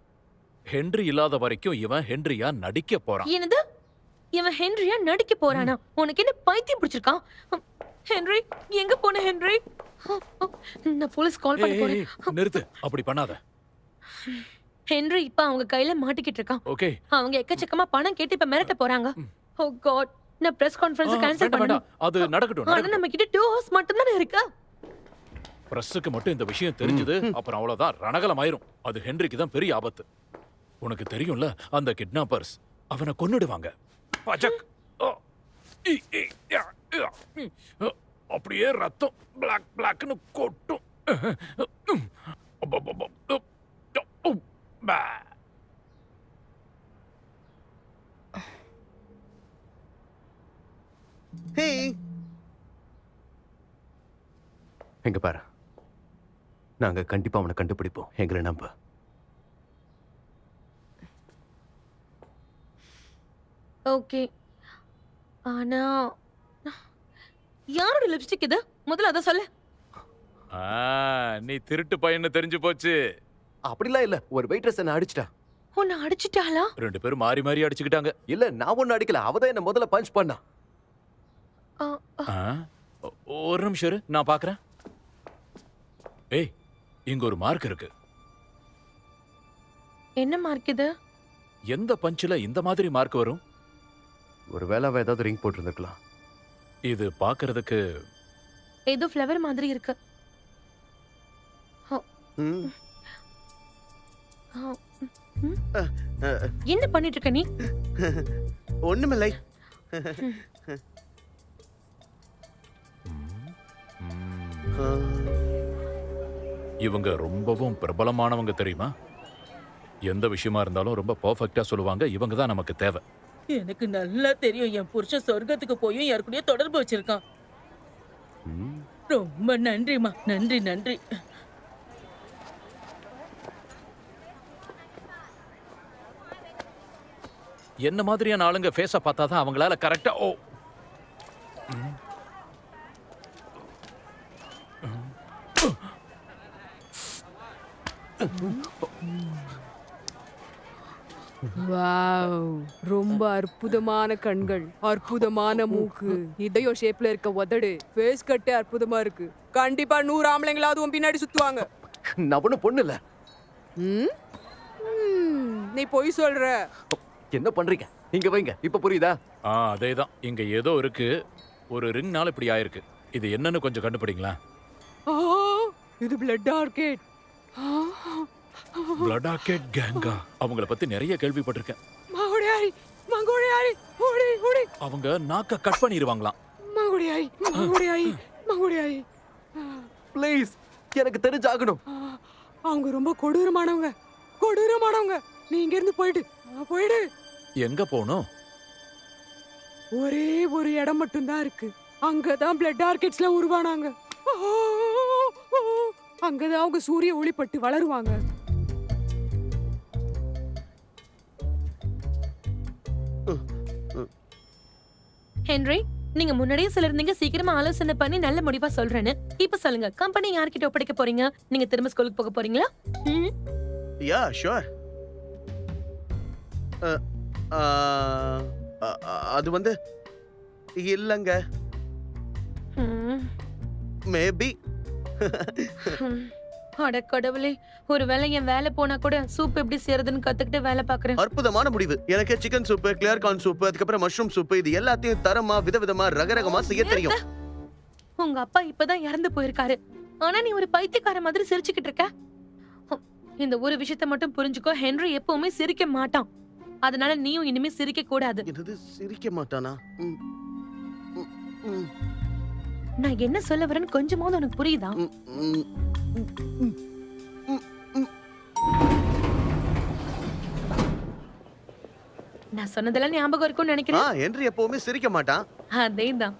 ஹென்றி இல்லாத வரைக்கும் இவன் ஹென்ரியா நடிக்க போறான். என்னது? இவன் ஹென்ரியா நடிக்க போறானா? உனக்கு என்ன பைத்தியம் பிடிச்சிருக்கா? ஹென்றி எங்க போன? ஹென்றி, நான் போலீஸ் கால் பண்ண போறேன். நிறுத்து, அப்படி பண்ணாத. ஹென்றி இப்ப அவங்க கையில மாட்டிக்கிட்டு இருக்கான். ஓகே, அவங்க எக்கச்சக்கமா பணம் கேட்டு இப்ப மிரட்ட போறாங்க. ஓ காட், நான் பிரஸ் கான்ஃபரன்ஸ் கேன்சல் வேண்டாம், பண்ணணும். வேண்டாம். அது நடக்கட்டும், ஆனா நடக்கட்டும். நம்ம கிட்ட 2 hours மட்டும் தானே இருக்கு. பிரஸ்ஸுக்கு மட்டும் இந்த விஷயம் தெரிஞ்சது அப்புறம் அவ்வளவுதான், ரணகலம் ஆயிரும். அது ஹென்ரிக்கு தான் பெரிய ஆபத்து. உனக்கு தெரியும்ல, அந்த கிட்னாப்பர்ஸ் அவனை கொன்னுடுவாங்க. பஜக். இ, இ, யா, யா. அப்படியே ரத்தம் பிளாக் பிளாக்னு கொட்டும். பா. ஹே, எங்க பாரு, நாங்க கண்டிப்பா அவனை கண்டுபிடிப்போம். எங்களை நம்ப. ஓகே, ஆனா யாரோட லிப்ஸ்டிக் இது? முதல்ல அத சொல்லு. நீ திருட்டு பையன்னு தெரிஞ்சு போச்சு. அப்படிலாம் இல்ல, ஒரு வெயிட்ரஸ் என்ன அடிச்சிட்டா. உன்னை அடிச்சிட்டாளா? 2 பேரும் மாறி மாறி அடிச்சுக்கிட்டாங்க. இல்ல, நான் ஒண்ணு அடிக்கல, அவதான் என்ன முதல்ல பஞ்ச் பண்ணா. ஒரு நிமிஷம் இரு, நான் பாக்குறேன். ஏய், இங்க ஒரு மார்க் இருக்கு. என்ன மார்க் இது? எந்த பஞ்சில இந்த மாதிரி மார்க் வரும்? ஒருவேளை அவ ஏதாவது ரிங் போட்டிருந்துக்கலாம். இது பாக்குறதுக்கு ஏதோ ஃப்ளவர் மாதிரி இருக்கு. ம். என்ன பண்ணிட்டு இருக்க நீ? ஒண்ணுமில்லை. இவங்க ரொம்பவும் பிரபலமானவங்க தெரியுமா? எந்த விஷயமா இருந்தாலும் ரொம்ப பெர்ஃபெக்ட்டா சொல்லுவாங்க. இவங்க தான் நமக்கு தேவை. எனக்கு நல்லா தெரியும், என் புருஷன் சொர்க்கத்துக்கு போயும் யாருக்குள்ளேயே தொடர்பு வச்சிருக்கான். ரொம்ப நன்றிமா, நன்றி நன்றி. என்ன மாதிரியான ஆளுங்க ஃபேஸ பார்த்தா தான் அவங்களால கரெக்டா வாவ், ரொம்ப அற்புதமான கண்கள், அற்புதமான மூக்கு, இதயம் ஷேப்ல இருக்க உதடு, ஃபேஸ் கட்டே அற்புதமா இருக்கு. கண்டிப்பா 100 ஆம்பளைங்களாவது உன் பின்னாடி சுத்துவாங்க. நான் ஒண்ணும் பொண்ணு இல்ல. ம்? நீ பொய் சொல்ற. என்ன பண்றீங்க? இங்க வைங்க, இப்ப புரியுதா? அதேதான். இங்க ஏதோ இருக்கு. ஒரு ரிங்னால இப்படி ஆயிருக்கு. இது என்னன்னு கொஞ்சம் கண்டுபிடிங்களா? இது பிளட் ஆர்கேட். பிளட் ஆர்கேட் கேங்கா? அவங்கள பத்தி நிறைய கேள்விப்பட்டிருக்கேன். அவங்க நாக்க கட் பண்ணிடுவாங்களாம். மகுடியாய் மகுடியாய் மகுடியாய். ப்ளீஸ், எனக்கு தெரிஞ்சாகணும். அவங்க ரொம்ப கொடூரமானவங்க, கொடூரமானவங்க. நீ இங்க இருந்து போயிடு, போயிடு. எங்க போகணும்? ஒரே ஒரு இடம் மட்டும்தான் இருக்கு. அங்கதான் பிளட் ஆர்கிட்ஸ்ல உருவானாங்க. அங்கதான் அவங்க சூரிய ஒளிப்பட்டு வளருவாங்க. ஹென்றி, நீங்க முன்னாடியே சொல்லிருந்தீங்க சீக்கிரமா ஆலோசனை பண்ணி நல்ல முடிவா சொல்றேன்னு. இப்ப சொல்லுங்க, கம்பெனி யார்கிட்ட ஒப்படைக்க போறீங்க? நீங்க திரும்ப ஸ்கூலுக்கு போக போறீங்களா? Yeah sure. அது வந்து இல்லங்க, மேபி. அட கடவுளே, ஒருவேளை என் வேலை போனா கூட சூப் எப்படி செய்யறதுன்னு கத்துக்கிட்டு வேலை பாக்குறேன். அற்புதமான முடிவு. எனக்கு chicken soup, clear corn soup, அதுக்கப்புறம் மஷ்ரூம் சூப்பு, இது எல்லாத்தையும் தரமா விதவிதமா ரகரகமா செய்ய தெரியும். உங்க அப்பா இப்பதான் இறந்து போயிருக்காரு, ஆனா நீ ஒரு பைத்தியக்கார மாதிரி சிரிச்சுக்கிட்டு இருக்க. இந்த ஒரு விஷயத்த மட்டும் புரிஞ்சுக்கோ, ஹென்றி எப்பவுமே சிரிக்க மாட்டான். அதனால நீயும் இனிமே சிரிக்க கூடாது. என்னது, சிரிக்க மாட்டானா? நான் என்ன சொல்ல வரேன்னு கொஞ்சமாவது உனக்கு புரியுதா? நான் சொன்னதெல்லாம் ஞாபகம் இருக்கும்னு நினைக்கிறேன். ஹென்றி எப்பவுமே சிரிக்க மாட்டான். அதேதான்.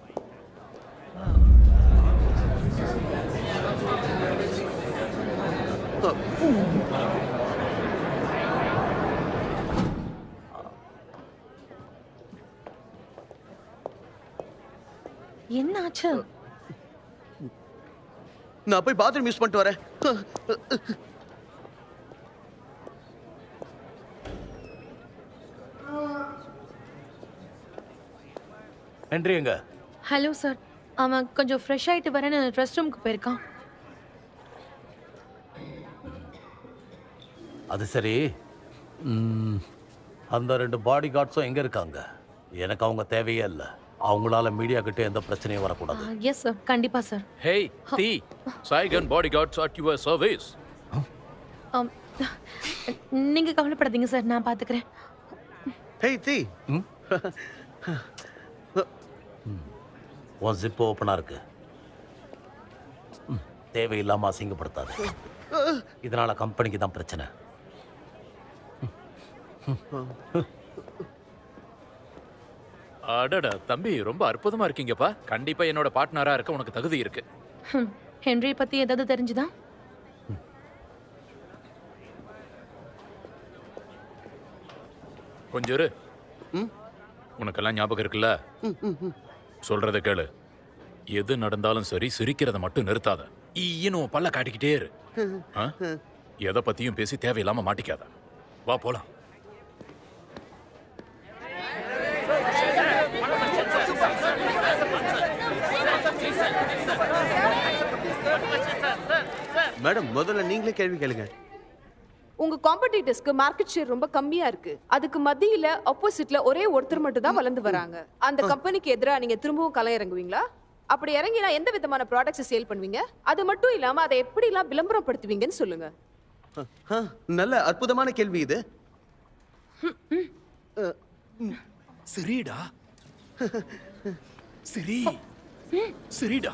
என்ன ஆச்சு? நான் போய் பாத்ரூம் யூஸ் பண்ணிட்டு வரேன். ஹென்றி எங்க? ஹலோ சார், அவன் கொஞ்சம் ஃப்ரெஷ் ஆயிட்டு வரேன்னு ரெஸ்ட் ரூமுக்கு போயிருக்கான். அது சரி, அந்த 2 பாடி கார்ட்ஸும் எங்க இருக்காங்க? எனக்கு அவங்க தேவையே இல்லை. அவங்களால மீடியா கிட்ட எந்த பிரச்சனையும் வரக்கூடாது. எஸ் சார், கண்டிப்பா sir. Hey, T. Saigon bodyguards at your service. நீங்க கவலைப்படாதீங்க சார், நான் பாத்துக்கிறேன். Hey, T. உன் ஜிப் ஓப்பனா இருக்கு. தேவையில்லாம அசிங்கப்படுத்தாது. இதனால கம்பெனிக்கு தான் பிரச்சனை. அடடா தம்பி, ரொம்ப அற்புதமா இருக்கீங்கப்பா. கண்டிப்பா என்னோட பார்ட்னரா இருக்க உனக்கு தகுதி இருக்கு. ஹென்றி பத்தி ஏதாவது தெரிஞ்சுதா? கொஞ்சம் இரு. உனக்கெல்லாம் ஞாபகம் இருக்குல்ல? சொல்றத கேளு. எது நடந்தாலும் சரி, சிரிக்கிறத மட்டும் நிறுத்தாத. ஈன்னு பல்ல காட்டிக்கிட்டே இரு. எதை பத்தியும் பேசி தேவையில்லாம மாட்டிக்காத. வா போலாம். மேடம், முதல்ல நீங்களே கேள்வி கேளுங்க. உங்க காம்படிட்டர்ஸ்க்கு மார்க்கெட் ஷேர் ரொம்ப கம்மியா இருக்கு. அதுக்கு மத்தியில ஆப்போசிட்ல ஒரே ஒருத்தர் மட்டும் தான் வளர்ந்து வராங்க. அந்த கம்பெனிக்கு எதிராக நீங்க திரும்பவும் களம் இறங்குவீங்களா? அப்படி இறங்கினா எந்த விதமான ப்ராடக்ட்ஸ் சேல் பண்ணுவீங்க? அது மட்டும் இல்லாம அதை எப்படி எல்லாம் விளம்பரப்படுத்துவீங்கன்னு சொல்லுங்க. நல்ல அற்புதமான கேள்வி இது. சரிடா, சரி சரிடா.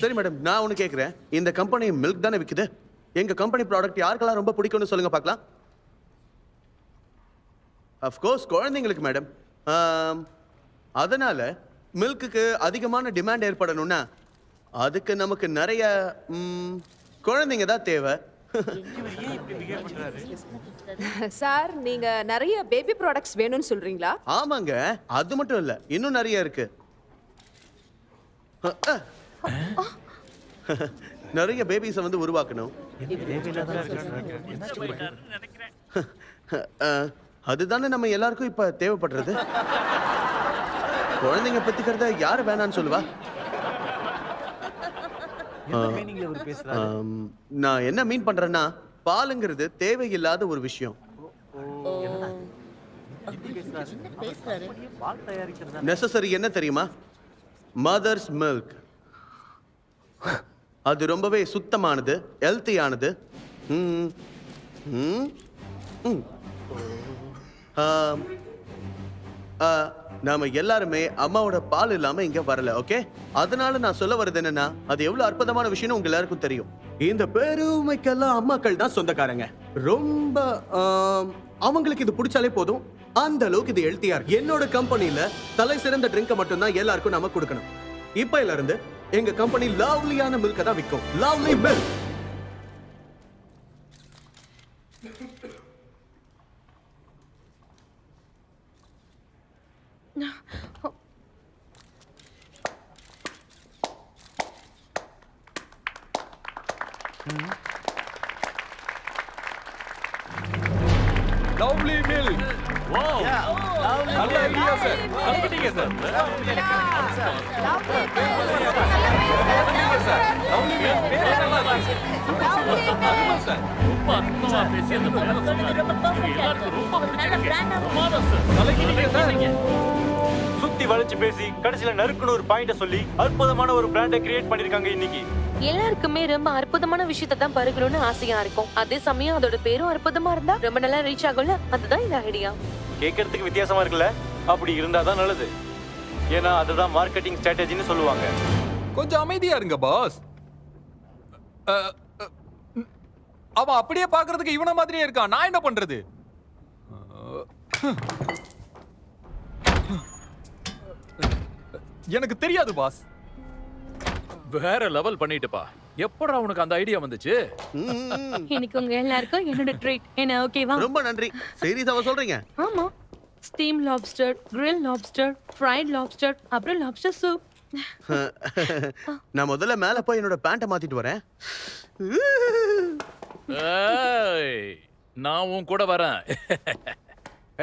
சரி மேடம், நான் ஒண்ணு கேக்குறேன். இந்த கம்பெனி மில்க் தானே விக்குது. எங்க கம்பெனி ப்ராடக்ட் யாருக்கெல்லாம் ரொம்ப பிடிக்கும்னு சொல்லுங்க பார்க்கலாம். அஃப்கோர்ஸ் குழந்தைங்களுக்கு மேடம். அதனால மில்க்குக்கு அதிகமான டிமாண்ட் ஏற்படணும்னா அதுக்கு நமக்கு நிறைய குழந்தைங்க தான் தேவை. சார், நீங்க நிறைய பேபி ப்ராடக்ட்ஸ் வேணும்னு சொல்றீங்களா? ஆமாங்க, அது மட்டும் இல்ல, இன்னும் நிறைய இருக்கு. நிறைய பேபிஸை வந்து உருவாக்கணும். அதுதானே நம்ம எல்லாருக்கும் இப்ப தேவைப்படுறது. குழந்தைங்க பெத்துக்கிறத யாரு வேணான்னு சொல்லுவா? நான் என்ன மீன் பண்றேன்னா, பாலுங்கிறது தேவையில்லாத ஒரு விஷயம். நெசசரி என்ன தெரியுமா? Mothers milk. அது ரொம்பவே சுத்தமானது, ஹெல்த்தியானது. ம்? ம். ஆம். நாம எல்லாருமே அம்மாவோட பால் இல்லாம இங்க வரல, ஓகே? அதனால நான் சொல்ல வர்றது என்னன்னா, அது எவ்வளவு அற்புதமான விஷயம் உங்க எல்லாருக்கும் தெரியும். இந்த பெருமைக்கெல்லாம் அம்மாக்கள் தான் சொந்தக்காரங்க. ரொம்ப அவங்களுக்கு இது பிடிச்சாலே போதும், அந்த அளவுக்கு இது ஹெல்த்தியா இருக்கு. என்னோட கம்பெனில தலை சிறந்த ட்ரிங்கை மட்டும் தான் எல்லாருக்கும் நாம கொடுக்கணும். இப்ப இருந்து எங்க கம்பெனி லவ்லியான மில்க தான் விற்கும். Lovely milk. Lovely milk. Wow நல்ல ஐடியா சார். கலக்கிட்டீங்க சார். லவ்லி மில்க் பேரே நல்லா இருக்கு. அருமை சார். ரொம்ப அற்புதமா பேசி அந்த பேரை சொன்னாரு. இது எல்லாருக்கும் ரொம்ப பிடிச்சிருக்கு. பிரமாதம் சார். கலக்கிட்டீங்க சார். சுத்தி வளைச்சு பேசி கடைசியில நறுக்குன்னு ஒரு பாயிண்ட சொல்லி அற்புதமான ஒரு பிராண்டை கிரியேட் பண்ணிருக்காங்க இன்னைக்கு. எல்லாருக்குமே ரொம்ப அற்புதமான விஷயத்தை தான் பருகணும்னு ஆசையா இருக்கும். அதே சமயம் அதோட பேரும் அற்புதமா இருந்தா ரொம்ப நல்லா ரீச் ஆகும்ல. அதுதான் இந்த ஐடியா. கேட்கறதுக்கு வித்தியாசமா இருக்குல்ல? அப்படி இருந்தாதான் நல்லது. ஏன்னா அதுதான் மார்க்கெட்டிங் ஸ்ட்ராட்டஜின்னு சொல்லுவாங்க. கொஞ்சம் அமைதியா இருங்க பாஸ். அவன் அப்படியே பார்க்கிறதுக்கு இவன மாதிரியே இருக்கான். நான் என்ன பண்றது? எனக்கு தெரியாது பாஸ். வேற லெவல் பண்ணிட்டுப்பா. எப்படா உனக்கு அந்த ஐடியா வந்துச்சு? இன்னைக்கு உங்க எல்லாருக்கும் என்னோட ட்ரீட். என்ன ஓகேவா? ரொம்ப நன்றி. சீரியஸாவா சொல்றீங்க? ஆமா. Steam lobster, grill lobster, fried lobster, அப்புறம் லாப்ஸ்டர் சூப். நான் முதல்ல மேல போய் என்னோட பேண்ட்டை மாத்திட்டு வரேன். ஏய், நான் உன் கூட வரேன்.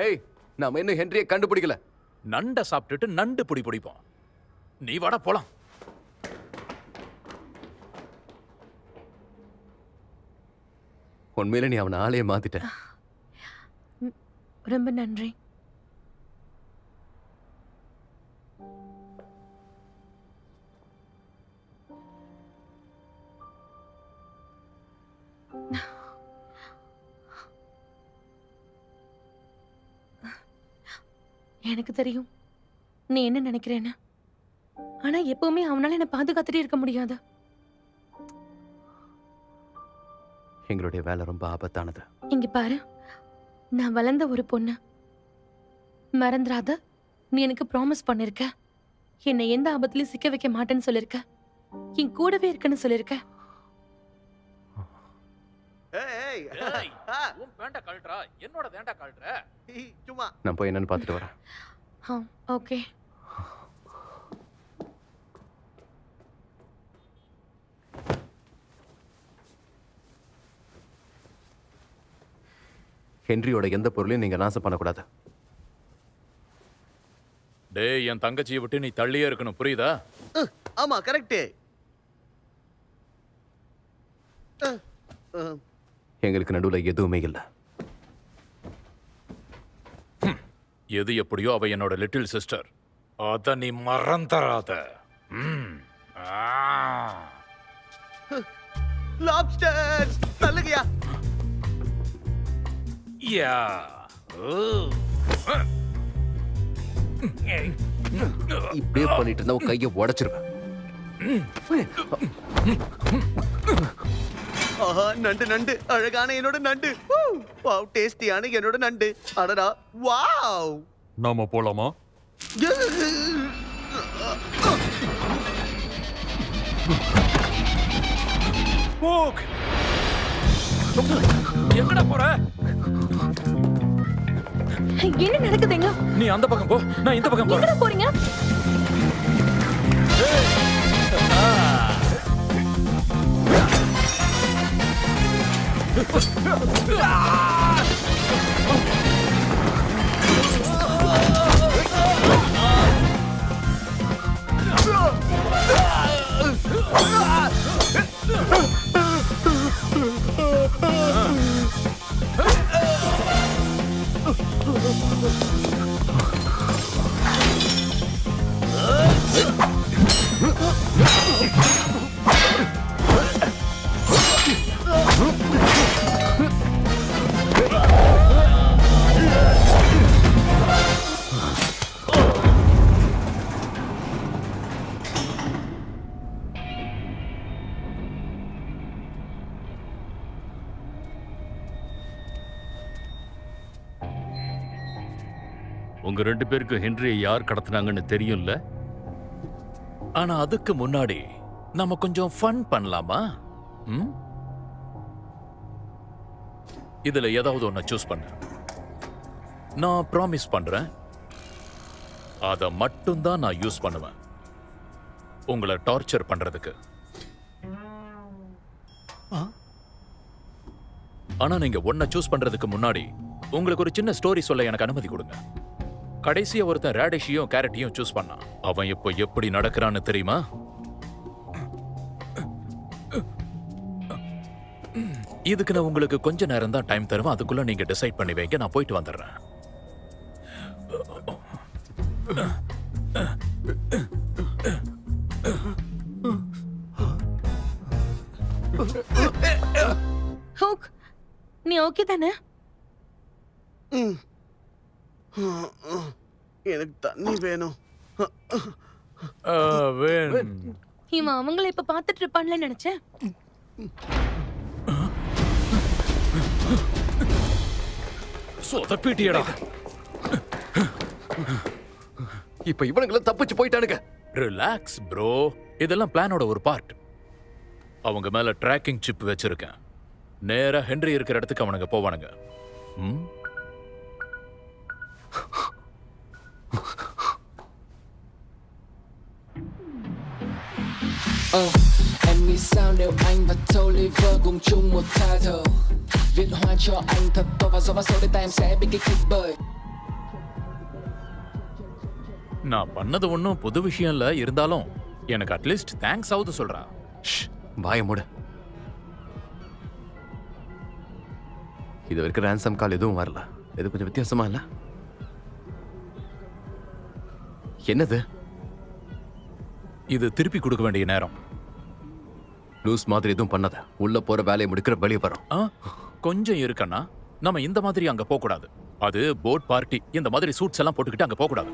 ஏய், நாம இன்னும் ஹென்ரியை கண்டுபிடிக்கல. நண்டை சாப்பிட்டுட்டு நண்டு பிடி பிடிப்போம். நீ வாடா போலாம். உண்மையில நீ அவனை ஆளையே மாத்திட்ட. ரொம்ப நன்றி. எனக்கு தெரியும் நீ என்ன நினைக்கிறேன்னு. ஆனா எப்பவுமே அவனால என்ன பாதுகாத்துட்டே இருக்க முடியாது. எங்களுடைய வேலை ரொம்ப ஆபத்தானது. இங்க பாரு, நான் வளர்ந்த ஒரு பொண்ணு. மறந்துடாத, நீ எனக்கு ப்ராமிஸ் பண்ணிருக்க. என்னை எந்த ஆபத்திலையும் சிக்க வைக்க மாட்டேன்னு சொல்லிருக்க. என் கூடவே இருக்கன்னு சொல்லிருக்க. ஏய், ஏய், உன் பேண்ட கழட்றா. என்னோட தேண்டா கழட்ற. சும்மா. நான் போய் என்னன்னு பார்த்துட்டு வரேன். ஓகே. ஹென்ரியோட எந்த பொருளையும் நீங்க நாசம் பண்ணக்கூடாது. டேய், என் தங்கச்சியை விட்டு நீ தள்ளியே இருக்கணும், புரியுதா? ஆமா, கரெக்ட். எங்களுக்கு நடுவுல எதுவுமே இல்லை. எது எப்படியோ அவ என்னோட லிட்டில் சிஸ்டர். அத நீ மறந்துடாத. லாப்ஸ்டர்ஸ் தள்ளுங்கயா. யா. இப்படியே பண்ணிட்டு இருந்தா உன் கையை உடைச்சிருவேன். ஆஹா, நண்டு நண்டு, அழகான என்னோட நண்டு. வாவ், டேஸ்டியான என்னோட நண்டு. அடடா, வாவ். நாம போலாமா? போக். எங்கடா போற? என்ன நடக்குதுங்க? நீ அந்த பக்கம் போ, நான் இந்த பக்கம் போறேன். எங்க போறீங்க? உங்க 2 பேருக்கு ஹென்ரியை யார் கடத்துனாங்கன்னு தெரியும்ல? ஆனா அதுக்கு முன்னாடி நம்ம கொஞ்சம் ஃபன் பண்ணலாமா? இதுல ஏதாவது ஒண்ண சூஸ் பண்ணு. நான் ப்ராமிஸ் பண்றேன், அத மட்டும் தான் நான் யூஸ் பண்ணுவேன் உங்களை டார்ச்சர் பண்றதுக்கு. ஆனா நீங்க ஒன்ன சூஸ் பண்றதுக்கு முன்னாடி உங்களுக்கு ஒரு சின்ன ஸ்டோரி சொல்ல எனக்கு அனுமதி கொடுங்க. கடைசியா ஒருத்தன் ரேடிஷையும் கேரட்டையும் சூஸ் பண்ணான். அவன் இப்போ எப்படி நடக்கிறான்னு தெரியுமா? இதுக்கு நான் உங்களுக்கு கொஞ்ச நேரம் தான் டைம் தருவேன். அதுக்குள்ள நீங்க டிசைட் பண்ணி வைங்க. நான் போயிட்டு வந்துடுறேன். ஹூக், நீ ஓகே தானே? எனக்கு தண்ணி வேணும். இவன் அவங்கள இப்ப பாத்துட்டு இருப்பான்ல நினைச்சேன். சொதப்பிட்டியடா. இப்ப இவனுங்களும் தப்பிச்சு போயிட்டானுங்க. ரிலாக்ஸ் ப்ரோ, இதெல்லாம் பிளானோட ஒரு பார்ட். அவங்க மேல ட்ராக்கிங் சிப் வச்சிருக்கேன். நேரா ஹென்றி இருக்கிற இடத்துக்கு அவனுங்க போவானுங்க. Em nghĩ sao nếu anh và Toliver cùng chung một title, viết hoa cho anh thật to và gió vào sâu đến tay em sẽ bị kích thích bởi. நான் பண்ணது ஒன்றும் புது விஷயம் இல்ல, இருந்தாலும் எனக்கு அட்லீஸ்ட் தேங்க்ஸ் ஆகுது சொல்றா. வாய மூடு. இது வரைக்கும் ரேன்சம் கால் எதுவும் வரல. இது கொஞ்சம் வித்தியாசமா இல்ல? என்னது இது? திருப்பி கொடுக்க வேண்டிய நேரம். லூஸ் மாதிரி எதுவும் பண்ணாத. உள்ள போற வேலையை முடிக்கிற வெளியே வரும். கொஞ்சம் இருக்கன்னா நம்ம இந்த மாதிரி அங்க போக கூடாது. அது போட் பார்ட்டி. இந்த மாதிரி சூட்ஸ் எல்லாம் போட்டுக்கிட்டு அங்க போக கூடாது.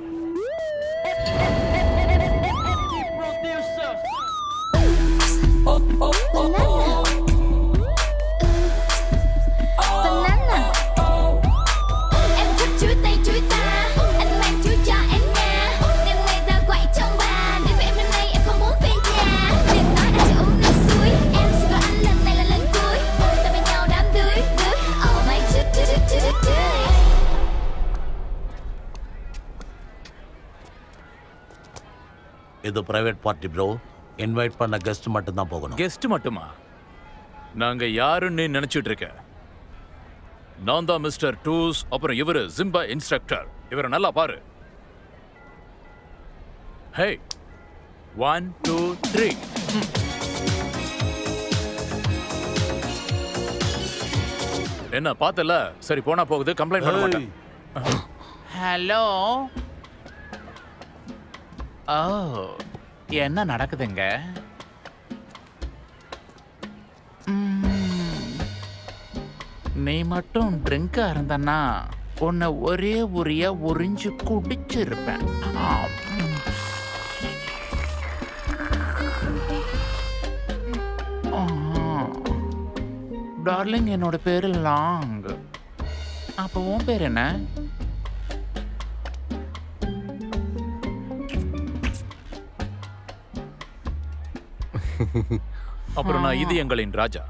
இது பிரைவேட் பார்ட்டி ப்ரோ. இன்வைட் பண்ண கெஸ்ட் மட்டும் தான் போகணும். கெஸ்ட் மட்டுமா? நாங்க யாருன்னு நினைச்சிட்டு இருக்க? நான் தான் மிஸ்டர் டூஸ். அப்புறம் இவரு ஜிம்பா இன்ஸ்ட்ரக்டர். இவரை நல்லா பாரு. ஹே, 1 2 3. என்ன பார்த்தல? சரி, போனா போகுது. கம்ப்ளைண்ட் பண்ண மாட்டேன். ஹலோ. ஓ, என்ன நடக்குதுங்க? நீ மட்டும் ட்ரிங்கா இருந்தன்னா உன்னை ஒரே உரியா உறிஞ்சு குடிச்சிருப்பேன். டார்லிங், என்னோட பேரு லாங். அப்போ உன் பேர் என்ன? அப்புறம் நான் இது எங்களின் ராஜா.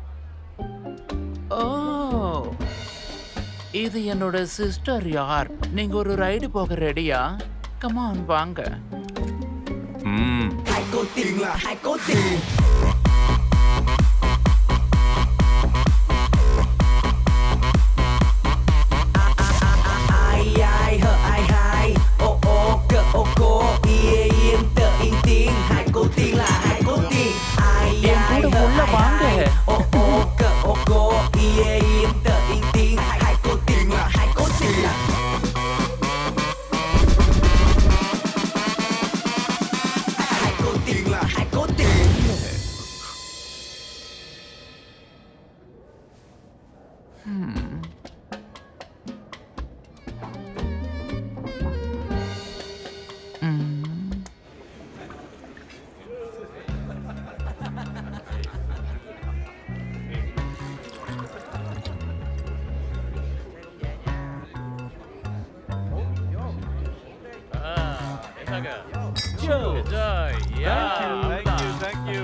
ஓ, இது என்னோட சிஸ்டர். யார் நீங்க? ஒரு ரைடு போக ரெடியா? கமான் வாங்க. உள்ள வாங்க. சாக. Enjoy. Yeah. Thank you.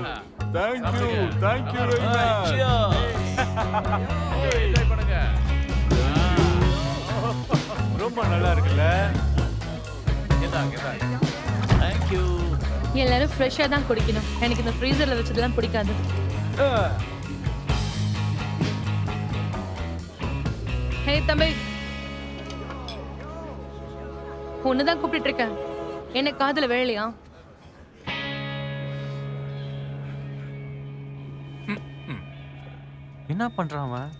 Thank you very much. Enjoy பண்ணுங்க. ரொம்ப நல்லா இருக்குல்ல? இந்தாங்க. Thank you. எல்லாரும் ஃப்ரெஷ்ஷா தான் குடிக்கணும். எனக்கு இந்த ஃப்ரீசர்ல வச்சதெல்லாம் பிடிக்காது. ஹே தம்பி, உன்னதான் கூப்பிட்டு இருக்கேன். என்ன காதுல வேலையா? என்ன பண்றான் அவன்?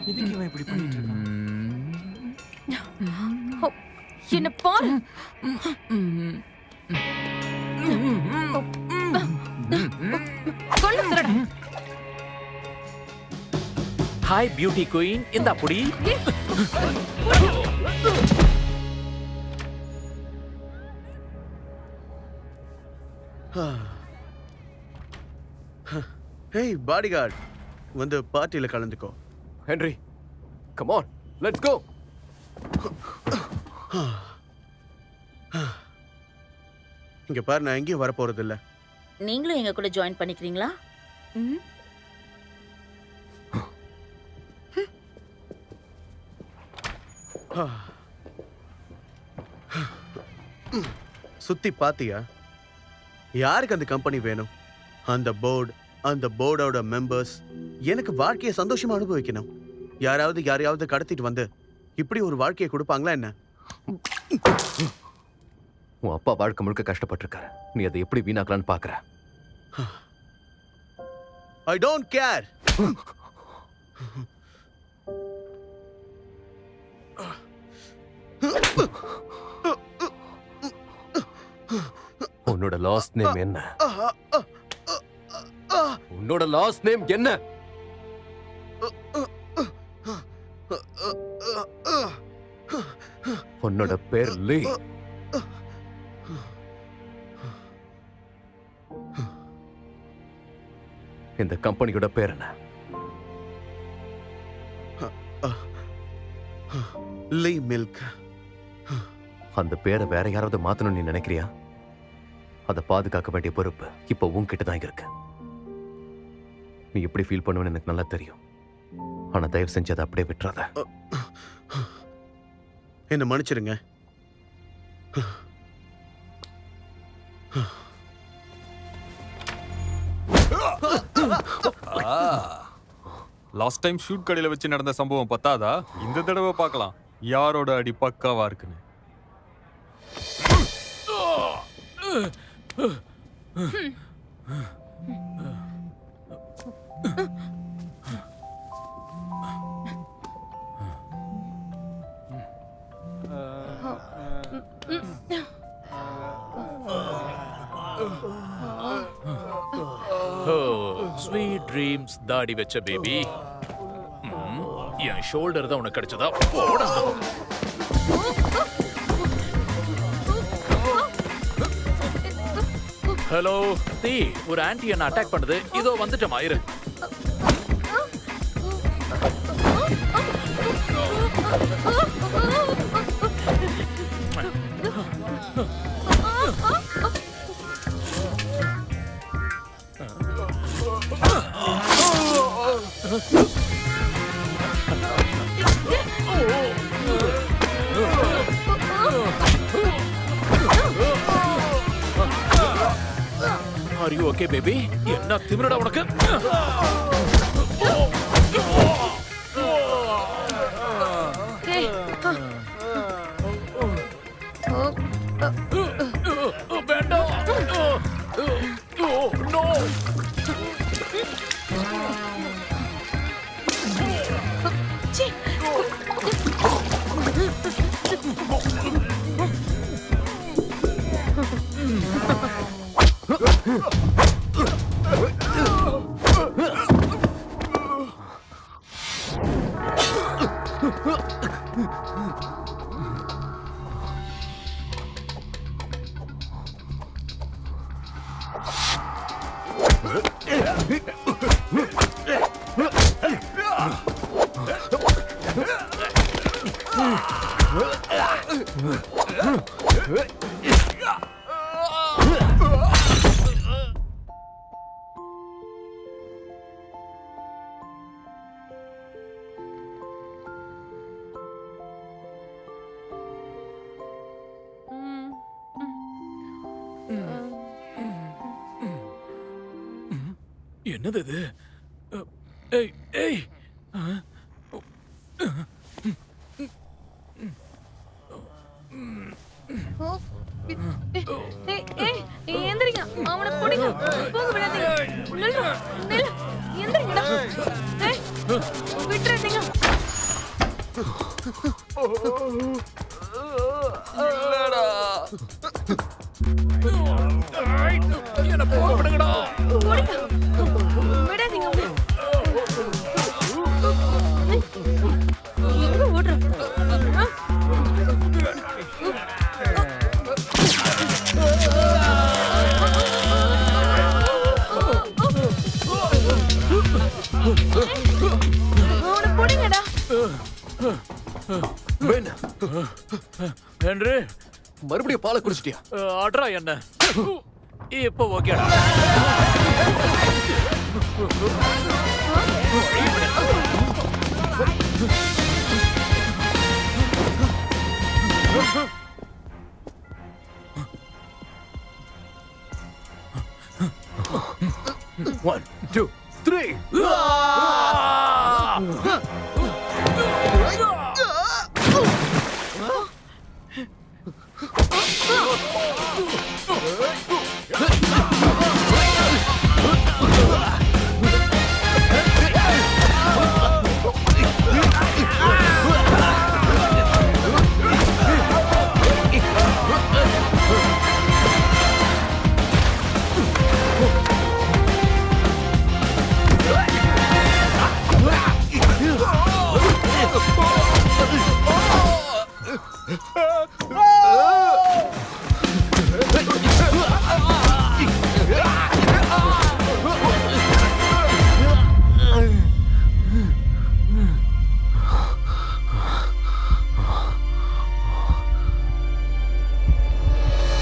எதுக்கு இவன் இப்படி பண்ணிட்டு இருக்கான்? என்ன பாரு. கொண்டு திருட. Hi beauty queen. இந்த புடி. ஹேய் பாடிகார்ட், வந்து பார்ட்டியில கலந்துக்கோ. Henry, come on, let's go. இங்க பாரு, நான் எங்கேயும் வர போறது இல்ல. நீங்களும் எங்க கூட ஜாயின் பண்ணிக்கிறீங்களா? சுத்தி பாத்தியா? யாருக்கு அந்த கம்பெனி வேணும்? அந்த போர்டு, அந்த போர்டோட மெம்பர்ஸ். எனக்கு வாழ்க்கையை சந்தோஷமா அனுபவிக்கணும். யாரையாவது கடத்திட்டு வந்து இப்படி ஒரு வாழ்க்கையை கொடுப்பாங்களா என்ன? உன் அப்பா வாழ்க்கை முழுக்க கஷ்டப்பட்டிருக்காரு. நீ அதை எப்படி வீணாக்கலான்னு பாக்குற? I don't care. உன்னோட லாஸ்ட் நேம் என்ன? உன்னோட லாஸ்ட் நேம் என்ன? உன்னோட பேர் லீ. இந்த கம்பெனியோட பேர் என்ன? லீ மில்க். அந்த பேரை வேற யாராவது மாத்தணும்னு நீ நினைக்கிறியா? அதை பாதுகாக்க வேண்டிய பொறுப்பு இப்போ உன்கிட்ட தான் இருக்கு. நீ எப்படி ஃபீல் பண்ணுவேன்னு எனக்கு நல்லா தெரியும். ஆனா தயவு செஞ்சு அதை அப்படியே விட்டுறாத. என்ன மன்னிச்சிருங்க. லாஸ்ட் டைம் ஷூட் கடையில வச்சு நடந்த சம்பவம் பத்தாதா? இந்த தடவை பார்க்கலாம் யாரோட அடி பக்காவா இருக்குன்னு. ஸ்வீட் ட்ரீம்ஸ் தாடி வச்ச பேபி. என் ஷோல்டர் தான் உனக்கு கிடைச்சதா? போடா. ஹலோ தீ, ஒரு ஆன்டி என்ன அட்டாக் பண்ணுது. இதோ வந்துட்டமா, இரு. Are you okay, baby? என்ன திமிரடா உனக்கு? வேண்டாம். No. என்னது இது? ஏய் ஏய் எந்திரிங்க, அவனை பிடிங்க, போக விடாதீங்க. நில்லுங்க, நில்லு, எந்திரிங்கடா. விட்டுறாதீங்க. இல்லடா. என்ன போக விடுங்கடா. விடாதீங்க. எங்க ஓடுற? அவனை பிடிங்கடா. பென், ஹென்றி, மறுபடியும் பாலை குடிச்சிட்டியா? அட்ரா என்ன? இப்போ ஓகேடா. One, two, three.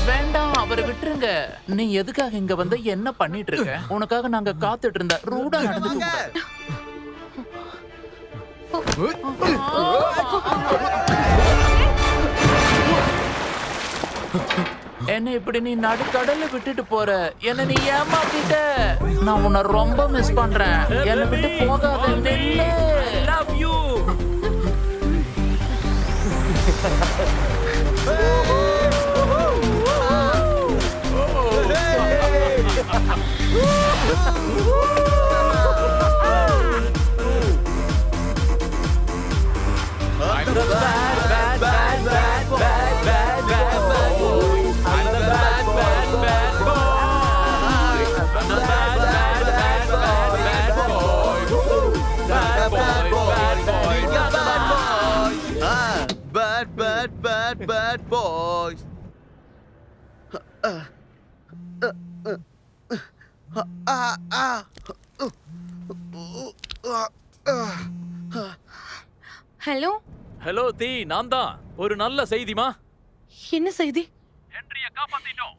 வேண்டாம், அவரை விட்டுருங்க. நீ எதுக்காக இங்க வந்து என்ன பண்ணிட்டு இருக்க? உனக்காக நாங்க காத்துட்டு இருந்த ரூடா நடந்துக்க கூடாது. என்ன இப்படி நீ நடுக்கடல்ல விட்டுட்டு போற? என்ன நீ ஏமாத்திட்ட. நான் உன்னை ரொம்ப மிஸ் பண்றேன். என்னை விட்டு போகாத. நில்லு. Love you. Bad boys. Hello hello தீ, நான் தான். ஒரு நல்ல செய்திமா. என்ன செய்தி? ஹென்ரிய காப்பாத்திட்டோம்.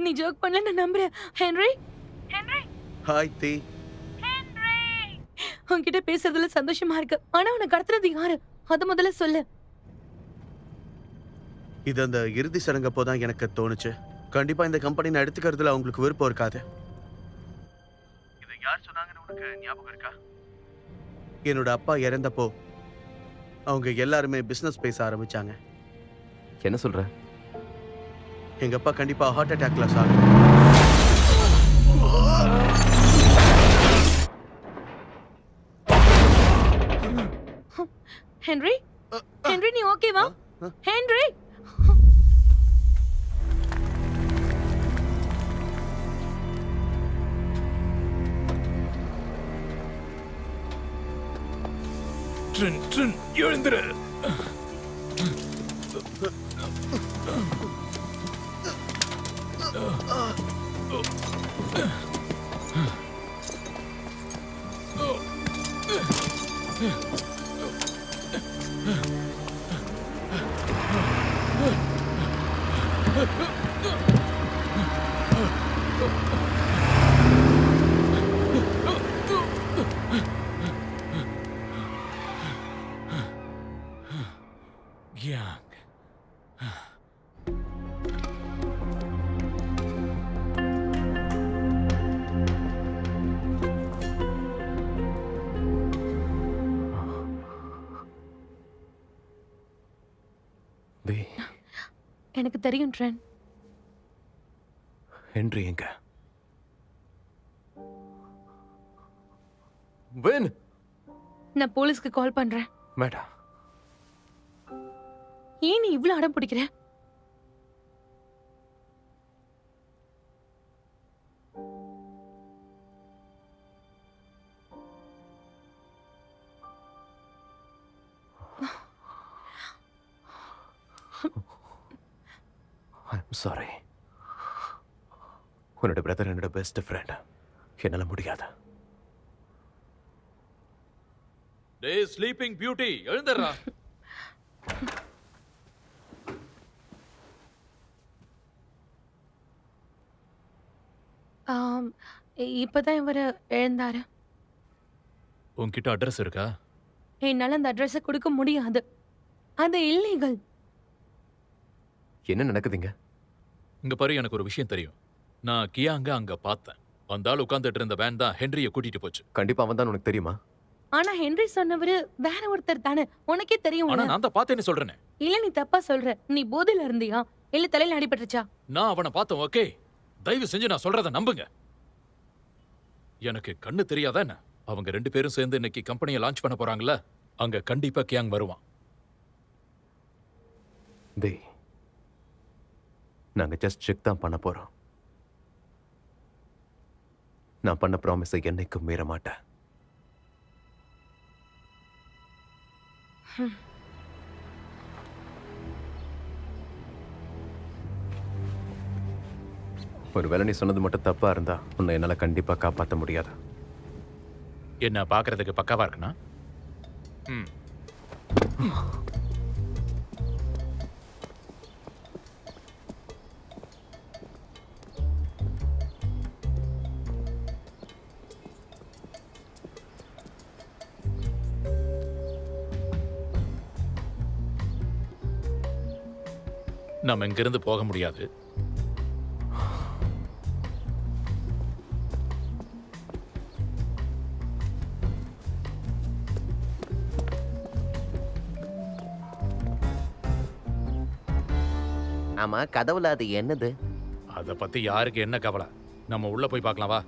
நீ ஜோக் பண்ணல, நான் நம்புறேன். ஹென்றி, ஹென்றி, ஹாய் தீ. ஹென்றி, உன்கிட்ட பேசுறதுல சந்தோஷமா இருக்கு. ஆனா உன்னை கடத்துறது யாரு? அது முதல்ல சொல்லு. இது அந்த இறுதி சடங்கப்போதான் எனக்கு தோணுச்சு. கண்டிப்பா இந்த கம்பெனி நான் எடுத்துக்கிறதுல அவங்களுக்கு விருப்பம் இருக்காது. இதை யார் சொன்னாங்கன்னு உனக்கு ஞாபகம் இருக்கா? என்னோட அப்பா இறந்தப்போ அவங்க எல்லாருமே பிசினஸ் பேச ஆரம்பிச்சாங்க. என்ன சொல்ற? எங்க அப்பா கண்டிப்பா ஹார்ட் அட்டாக்ல சாகும். ஹென்றி, ஹென்றி, நீ ஓகேவா? ஹென்றி, ட்ரின் ட்ரின் எழுந்திரு. Yang. எனக்கு தெரியும் ட்ரென். ஹென்றி எங்க? வென்? நான் போலீஸ்க்கு கால் பண்றேன். மேடம், ஏன் நீ இவ்ளோ அடம் பிடிக்கிற? I'm sorry. உன்னோட பிரதர் என்னோட பெஸ்ட் ஃப்ரெண்ட். என்னால முடியாது. டேய் ஸ்லீப்பிங் பியூட்டி, எழுந்தறா. இப்பதான் இவரு எழுந்தாரு. உன்கிட்ட அட்ரஸ் இருக்கா? என்னால அந்த அட்ரஸை கொடுக்க முடியாது. அது இல்லீகல். என்ன நடக்குதுங்க? இங்க பாரு, எனக்கு ஒரு விஷயம் தெரியும். நான் கியாங்க அங்க பார்த்தேன். அந்த ஆள் உட்கார்ந்துட்டு இருந்த வேன் தான் ஹென்ரிய கூட்டிட்டு போச்சு. கண்டிப்பா அவன் தான். உனக்கு தெரியுமா? ஆனா ஹென்றி சொன்னவரு வேற ஒருத்தர் தானே, உனக்கே தெரியும். ஆனா நான் தான் பார்த்தேன்னு சொல்றேனே. இல்ல, நீ தப்பா சொல்ற. நீ போதையில இருந்தியா இல்ல தலையில அடிபட்டுச்சா? நான் அவனை பார்த்தேன். ஓகே, தயவு செஞ்சு நான் சொல்றத நம்புங்க. எனக்கு கண்ணு தெரியாதா என்ன? அவங்க 2 பேரும் சேர்ந்து இன்னைக்கு கம்பெனியை லான்ச் பண்ண போறாங்கல்ல, அங்க கண்டிப்பா கியாங் வருவான். டேய், நாங்க ஜஸ்ட் செக் தான் பண்ண போறோம். நான் பண்ண ப்ராமிஸை என்னைக்கும் மீற மாட்டேன். ஒருவேளை நீ சொன்னது மட்டும் தப்பா இருந்தா உன்னை என்னால கண்டிப்பா காப்பாற்ற முடியாது. என்ன பாக்குறதுக்கு பக்காவா இருக்குனா? நம்ம இங்கிருந்து போக முடியாது. ஆமா, கதவுல அது என்னது? அத பத்தி யாருக்கு என்ன கவலை? நம்ம உள்ள போய் பார்க்கலாம் வா.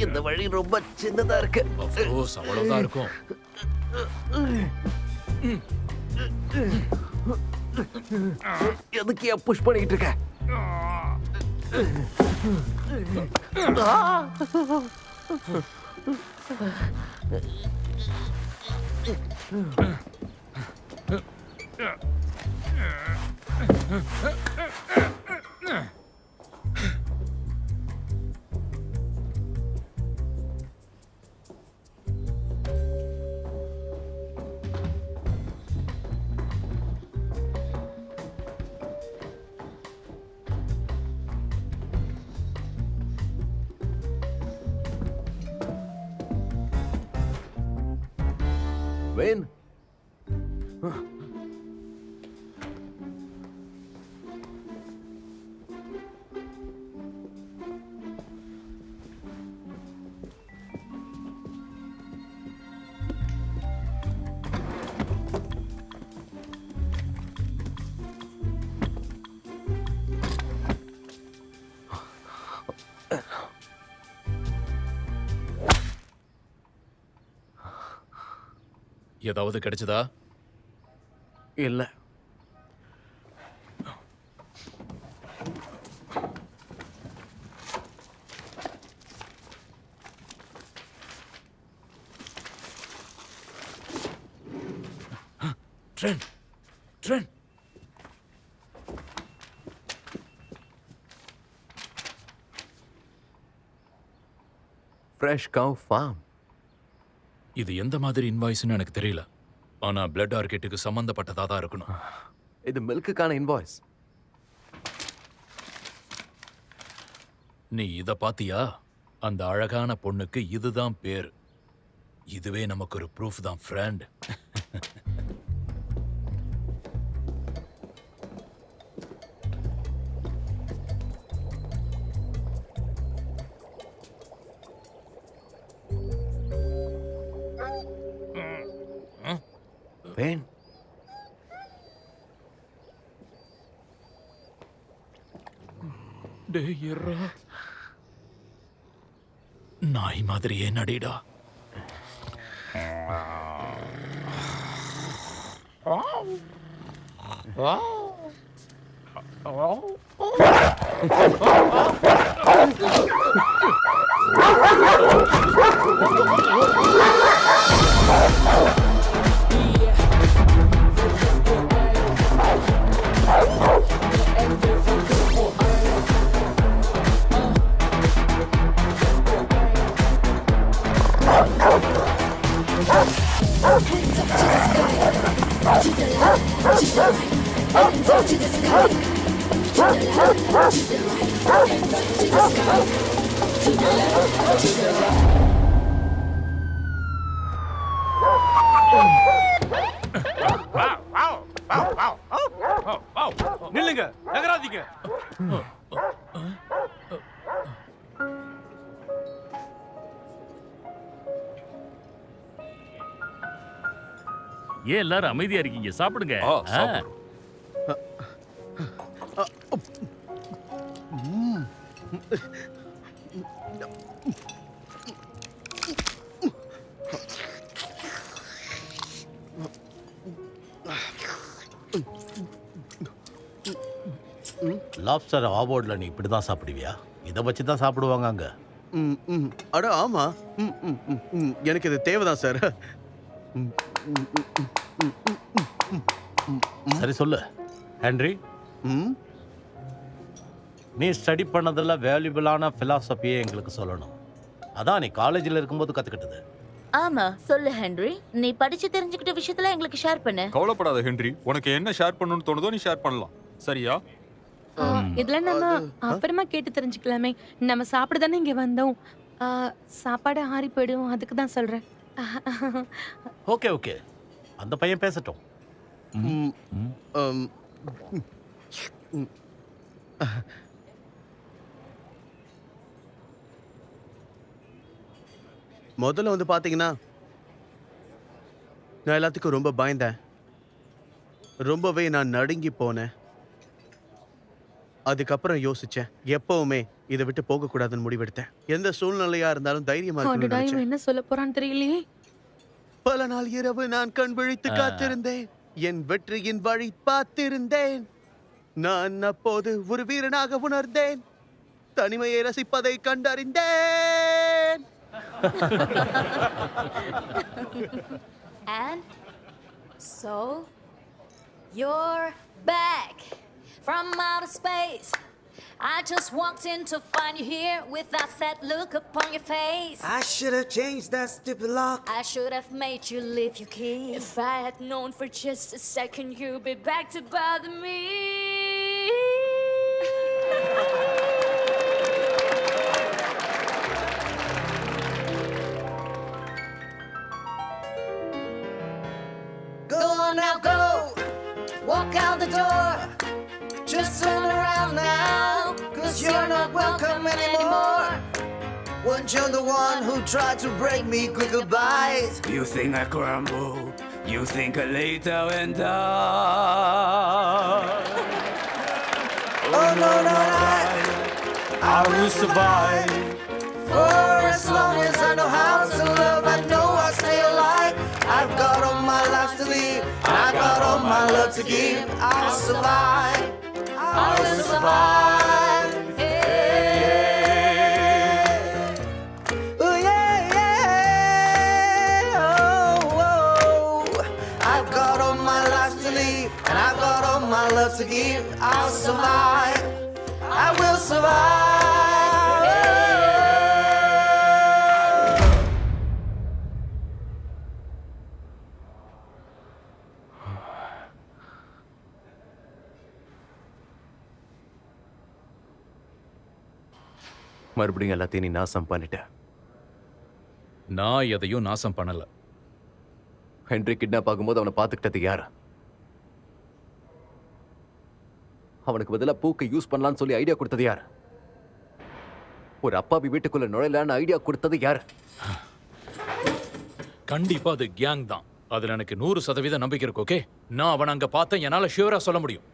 இந்த வழி ரொம்ப சின்னதா இருக்கு. அஃப்கோர்ஸ், அவ்வளவுதான் இருக்கும். எதுக்கு புஷ் பண்ணிட்டு இருக்க? Wen? ஏதாவது கிடைச்சதா? இல்ல. Trent, Trent. Fresh cow farm. இது எந்த மாதிரி இன்வாய்ஸ்னு எனக்கு தெரியல. ஆனா பிளட் ஆர்கிட்டுக்கு சம்பந்தப்பட்டதா தான் இருக்கணும். இது மில்க்குக்கான இன்வாய்ஸ். நீ இத பாத்தியா? அந்த அழகான பொண்ணுக்கு இதுதான் பேர். இதுவே நமக்கு ஒரு ப்ரூஃப் தான் ஃப்ரெண்ட். வேன் டேய் எர்ரா, நாய் மாதிரியே நடிடா. நில்லுங்க, நகராதீங்க. ஏன் எல்லாரும் அமைதியா இருக்கீங்க? சாப்பிடுங்க. லாப்ஸ்டர் ஆவோர்டில் நீ இப்படி தான் சாப்பிடுவியா? இதை வச்சு தான் சாப்பிடுவாங்க அங்கே. அட ஆமா. எனக்கு இது தேவைதான் சார். சரி சொல்லு ஹென்றி, நீ ஸ்டடி பண்ணதில் வேல்யூபிளான ஃபிலாசபியை எங்களுக்கு சொல்லணும். அதான் நீ காலேஜில் இருக்கும்போது கற்றுக்கிட்டது. ஆமா, சொல்லு ஹென்றி. நீ படிச்சு தெரிஞ்சுக்கிட்ட விஷயத்துல எங்களுக்கு ஷேர் பண்ணு. கவலைப்படாத ஹென்றி, உனக்கு என்ன ஷேர் பண்ணணும்னு தோணுதோ நீ ஷேர் பண்ணலாம். சரியா? இதெல்லாம் நம்ம அப்புறமா கேட்டு தெரிஞ்சுக்கலாமே. நம்ம சாப்பிட தானே இங்க வந்தோம். சாப்பாடு ஆறி போயிடும், அதுக்கு தான் சொல்றேன். ஓகே ஓகே, அந்த பையன் பேசட்டும். முதல்ல வந்து பாத்தீங்கன்னா நான் எல்லாத்துக்கும் ரொம்ப பயந்தேன். ரொம்பவே நான் நடுங்கி போனேன். அதுக்கப்புறம் யோசிச்சேன், எப்பவுமே இதை விட்டு போக கூடாதுன்னு முடிவெடுத்தேன். எந்த சூழ்நிலையா இருந்தாலும் தைரியமா இருக்கணும்னு நினைச்சேன். என்ன சொல்ல போறான்னு தெரியலையே. பல நாள் இரவு நான் கண் விழித்து காத்திருந்தேன், என் வெற்றியின் வழி பார்த்திருந்தேன். நான் அப்போது ஒரு வீரனாக உணர்ந்தேன், தனிமையை ரசிப்பதை கண்டறிந்தேன். And so you're back from outer space. I just walked in to find you here with that sad look upon your face. I should have changed that stupid lock. I should have made you leave your key. If I had known for just a second you'd be back to bother me. Go on now, go. Walk out the door. Just turn around now, 'cause you're not welcome anymore. Weren't you the one who tried to break me? Quick goodbyes. You think I crumble? You think I lay down and die? Oh no, no, I will survive. for as long as I know how to love, I know I'll stay alive. I've got all my life to live, I've got all my love to give. I'll survive, I will survive. Yeah. Oh yeah, yeah. Oh, oh. I've got all my life to live, and I've got all my love to give. I'll survive, I will survive. மறுபடியும் எல்லாத்தையும் நீ நாசம் பண்ணிட்ட. நான் எதையும் நாசம் பண்ணல. Henry kidnap ஆகும்போது அவனை பார்த்துக்கிட்டது யாரு? அவனுக்கு பதிலா பூக்கை யூஸ் பண்ணலான்னு சொல்லி ஐடியா கொடுத்தது யாரு? ஒரு அப்பாவி வீட்டுக்குள்ள நுழையலான்னு ஐடியா கொடுத்தது யாரு? கண்டிப்பா அது கேங் தான். அதுல எனக்கு 100% நம்பிக்கை இருக்கு. ஓகே, நான் அவனை அங்க பார்த்தேன், என்னால ஷியூரா சொல்ல முடியும்.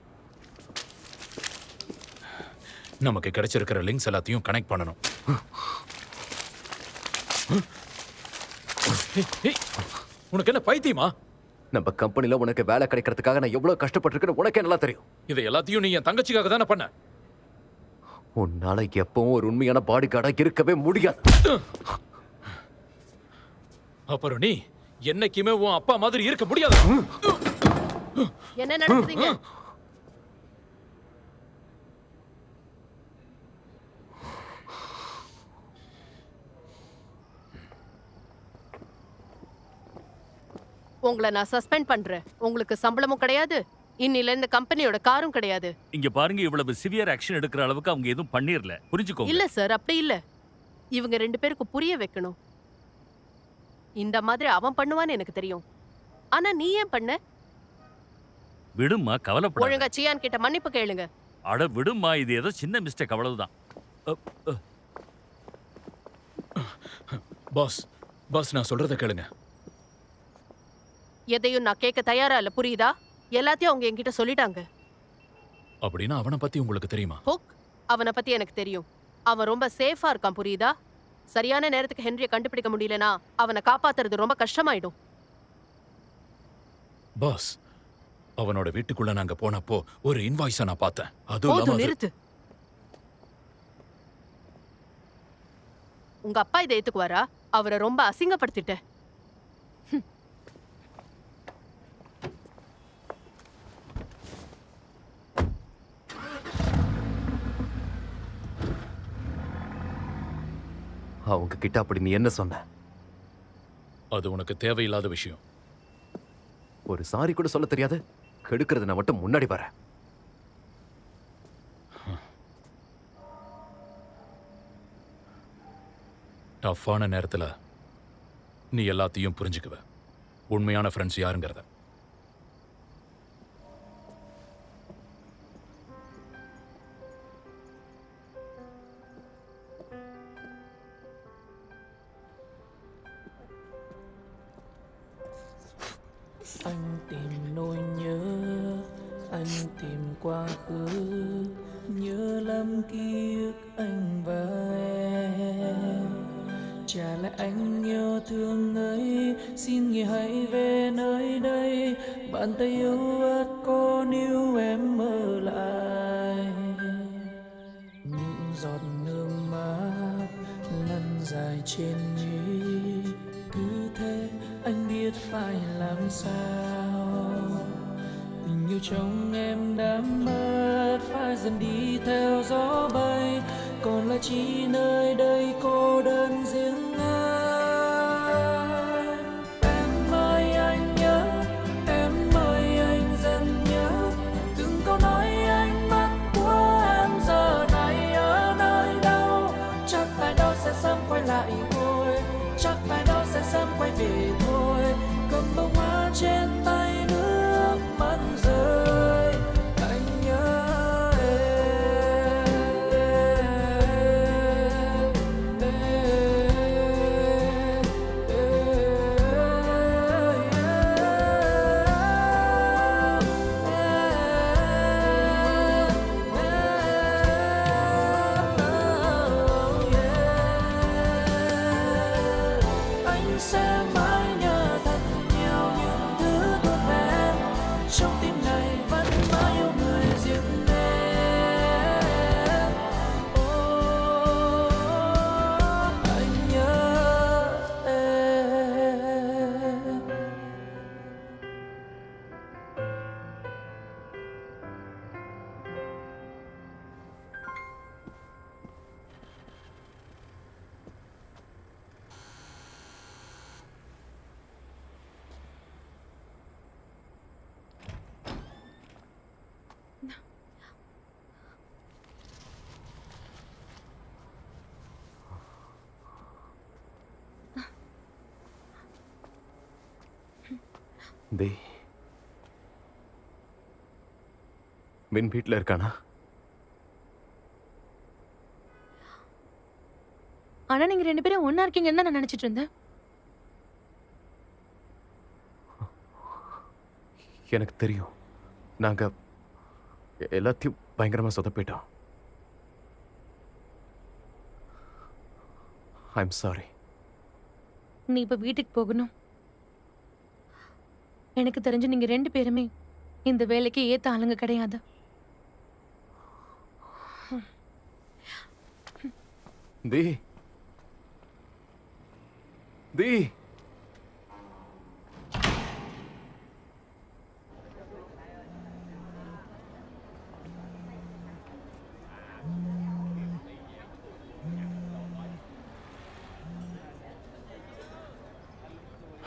நமக்கு கிடைச்சிருக்கிற லிங்க்ஸ் எல்லாத்தையும் கனெக்ட் பண்ணணும். உனக்கு என்ன பைத்தியமா? நம்ம கம்பெனில உனக்கு வேலை கிடைக்கிறதுக்காக நான் எவ்வளவு கஷ்டப்பட்டிருக்கேன்னு உனக்கே நல்லா தெரியும். இதை எல்லாத்தையும் நீ என் தங்கச்சிக்காக தானே பண்ண. உன்னால எப்பவும் ஒரு உண்மையான பாடி கார்டா இருக்கவே முடியாது. அப்புறம் நீ என்னைக்குமே உன் அப்பா மாதிரி இருக்க முடியாது. என்ன நடக்குதுங்க? உங்களை நான் சஸ்பெண்ட் பண்றேன். உங்களுக்கு சம்பளமும் கிடையாது, இன்னில இந்த கம்பெனியோட காரும் கிடையாது. இங்க பாருங்க, இவ்வளவு சிவியர் ஆக்ஷன் எடுக்கிற அளவுக்கு அவங்க எதுவும் பண்ணிரல. புரிஞ்சுக்கோங்க. இல்ல சார், அப்படி இல்ல. இவங்க 2 பேருக்கு புரிய வைக்கணும். இந்த மாதிரி அவன் பண்ணுவான்னு எனக்கு தெரியும். ஆனா நீ ஏன் பண்ண? விடுமா, கவலைப்படாத. ஒழுங்கா சியான் கிட்ட மன்னிப்பு கேளுங்க. அட விடுமா, இது ஏதோ சின்ன மிஸ்டேக், அவ்வளவுதான். பாஸ், பாஸ் நான் சொல்றத கேளுங்க. எதையும் நான் கேட்க தயாரா இல்ல, புரியுதா? எல்லாத்தையும் அவங்க என்கிட்ட சொல்லிட்டாங்க. அப்படின்னா அவனை பத்தி உங்களுக்கு தெரியுமா? ஹுக், அவனை பத்தி எனக்கு தெரியும். அவன் ரொம்ப சேஃபா இருக்கான், புரியுதா? சரியான நேரத்துக்கு ஹென்ரியை கண்டுபிடிக்க முடியலனா அவனை காப்பாத்துறது ரொம்ப கஷ்டமாயிடும். பாஸ், அவனோட வீட்டுக்குள்ள நாங்க போனப்போ ஒரு இன்வாய்ஸை நான் பார்த்தேன். போதும், நிறுத்து. உங்க அப்பா இதை ஏத்துக்குவாரா? அவரை ரொம்ப அசிங்கப்படுத்திட்ட. அவங்க கிட்ட அப்படி நீ என்ன சொன்ன? அது உனக்கு தேவையில்லாத விஷயம். ஒரு சாரி கூட சொல்ல தெரியாது. கெடுக்கிறது நான் மட்டும் முன்னாடி வரேன். டஃப்பான நேரத்துல நீ எல்லாத்தையும் புரிஞ்சுக்குவ. உண்மையான ஃப்ரெண்ட்ஸ் யாருங்கிறத. Anh tìm nỗi nhớ, anh tìm quá khứ, nhớ lắm ký ức anh và em. Chả lẽ anh yêu thương ấy, xin người hãy về nơi đây, bàn tay yêu ớt có níu em ở lại. Những giọt nước mắt lăn dài trên mi, cứ thế anh biết phải làm sao. Tình yêu trong em đã mất, phải dần đi theo gió bay, còn lại chỉ nơi đây cô đơn riêng anh. Em ơi anh nhớ, em ơi anh dần nhớ, từng câu nói anh mất của em giờ này ở nơi đâu. Chắc phải đâu sẽ sớm quay lại thôi, chắc phải đâu sẽ sớm quay về thôi. Cầm bông hoa trên tay, nước mắt rơi, anh nhớ anh sẽ mãi nhớ thật nhiều những thứ thuộc về em. Trong tim này vẫn mãi yêu người riêng em. Anh nhớ em. டேய், மின் வீட்டில் இருக்கானா? ஆனா நீங்க 2 பேரும் ஒண்ணா இருக்கீங்கன்னு தான் நான் நினைச்சிட்டு இருந்தேன். எனக்கு தெரியும். நாங்க எல்லாத்தையும் பயங்கரமா சொதப்பிட்டோம். I'm sorry. நீ இப்ப வீட்டுக்கு போகணும். எனக்கு தெரிஞ்சு நீங்க 2 பேருமே இந்த வேலைக்கு ஏத்த ஆளுங்க கிடையாது. தி தி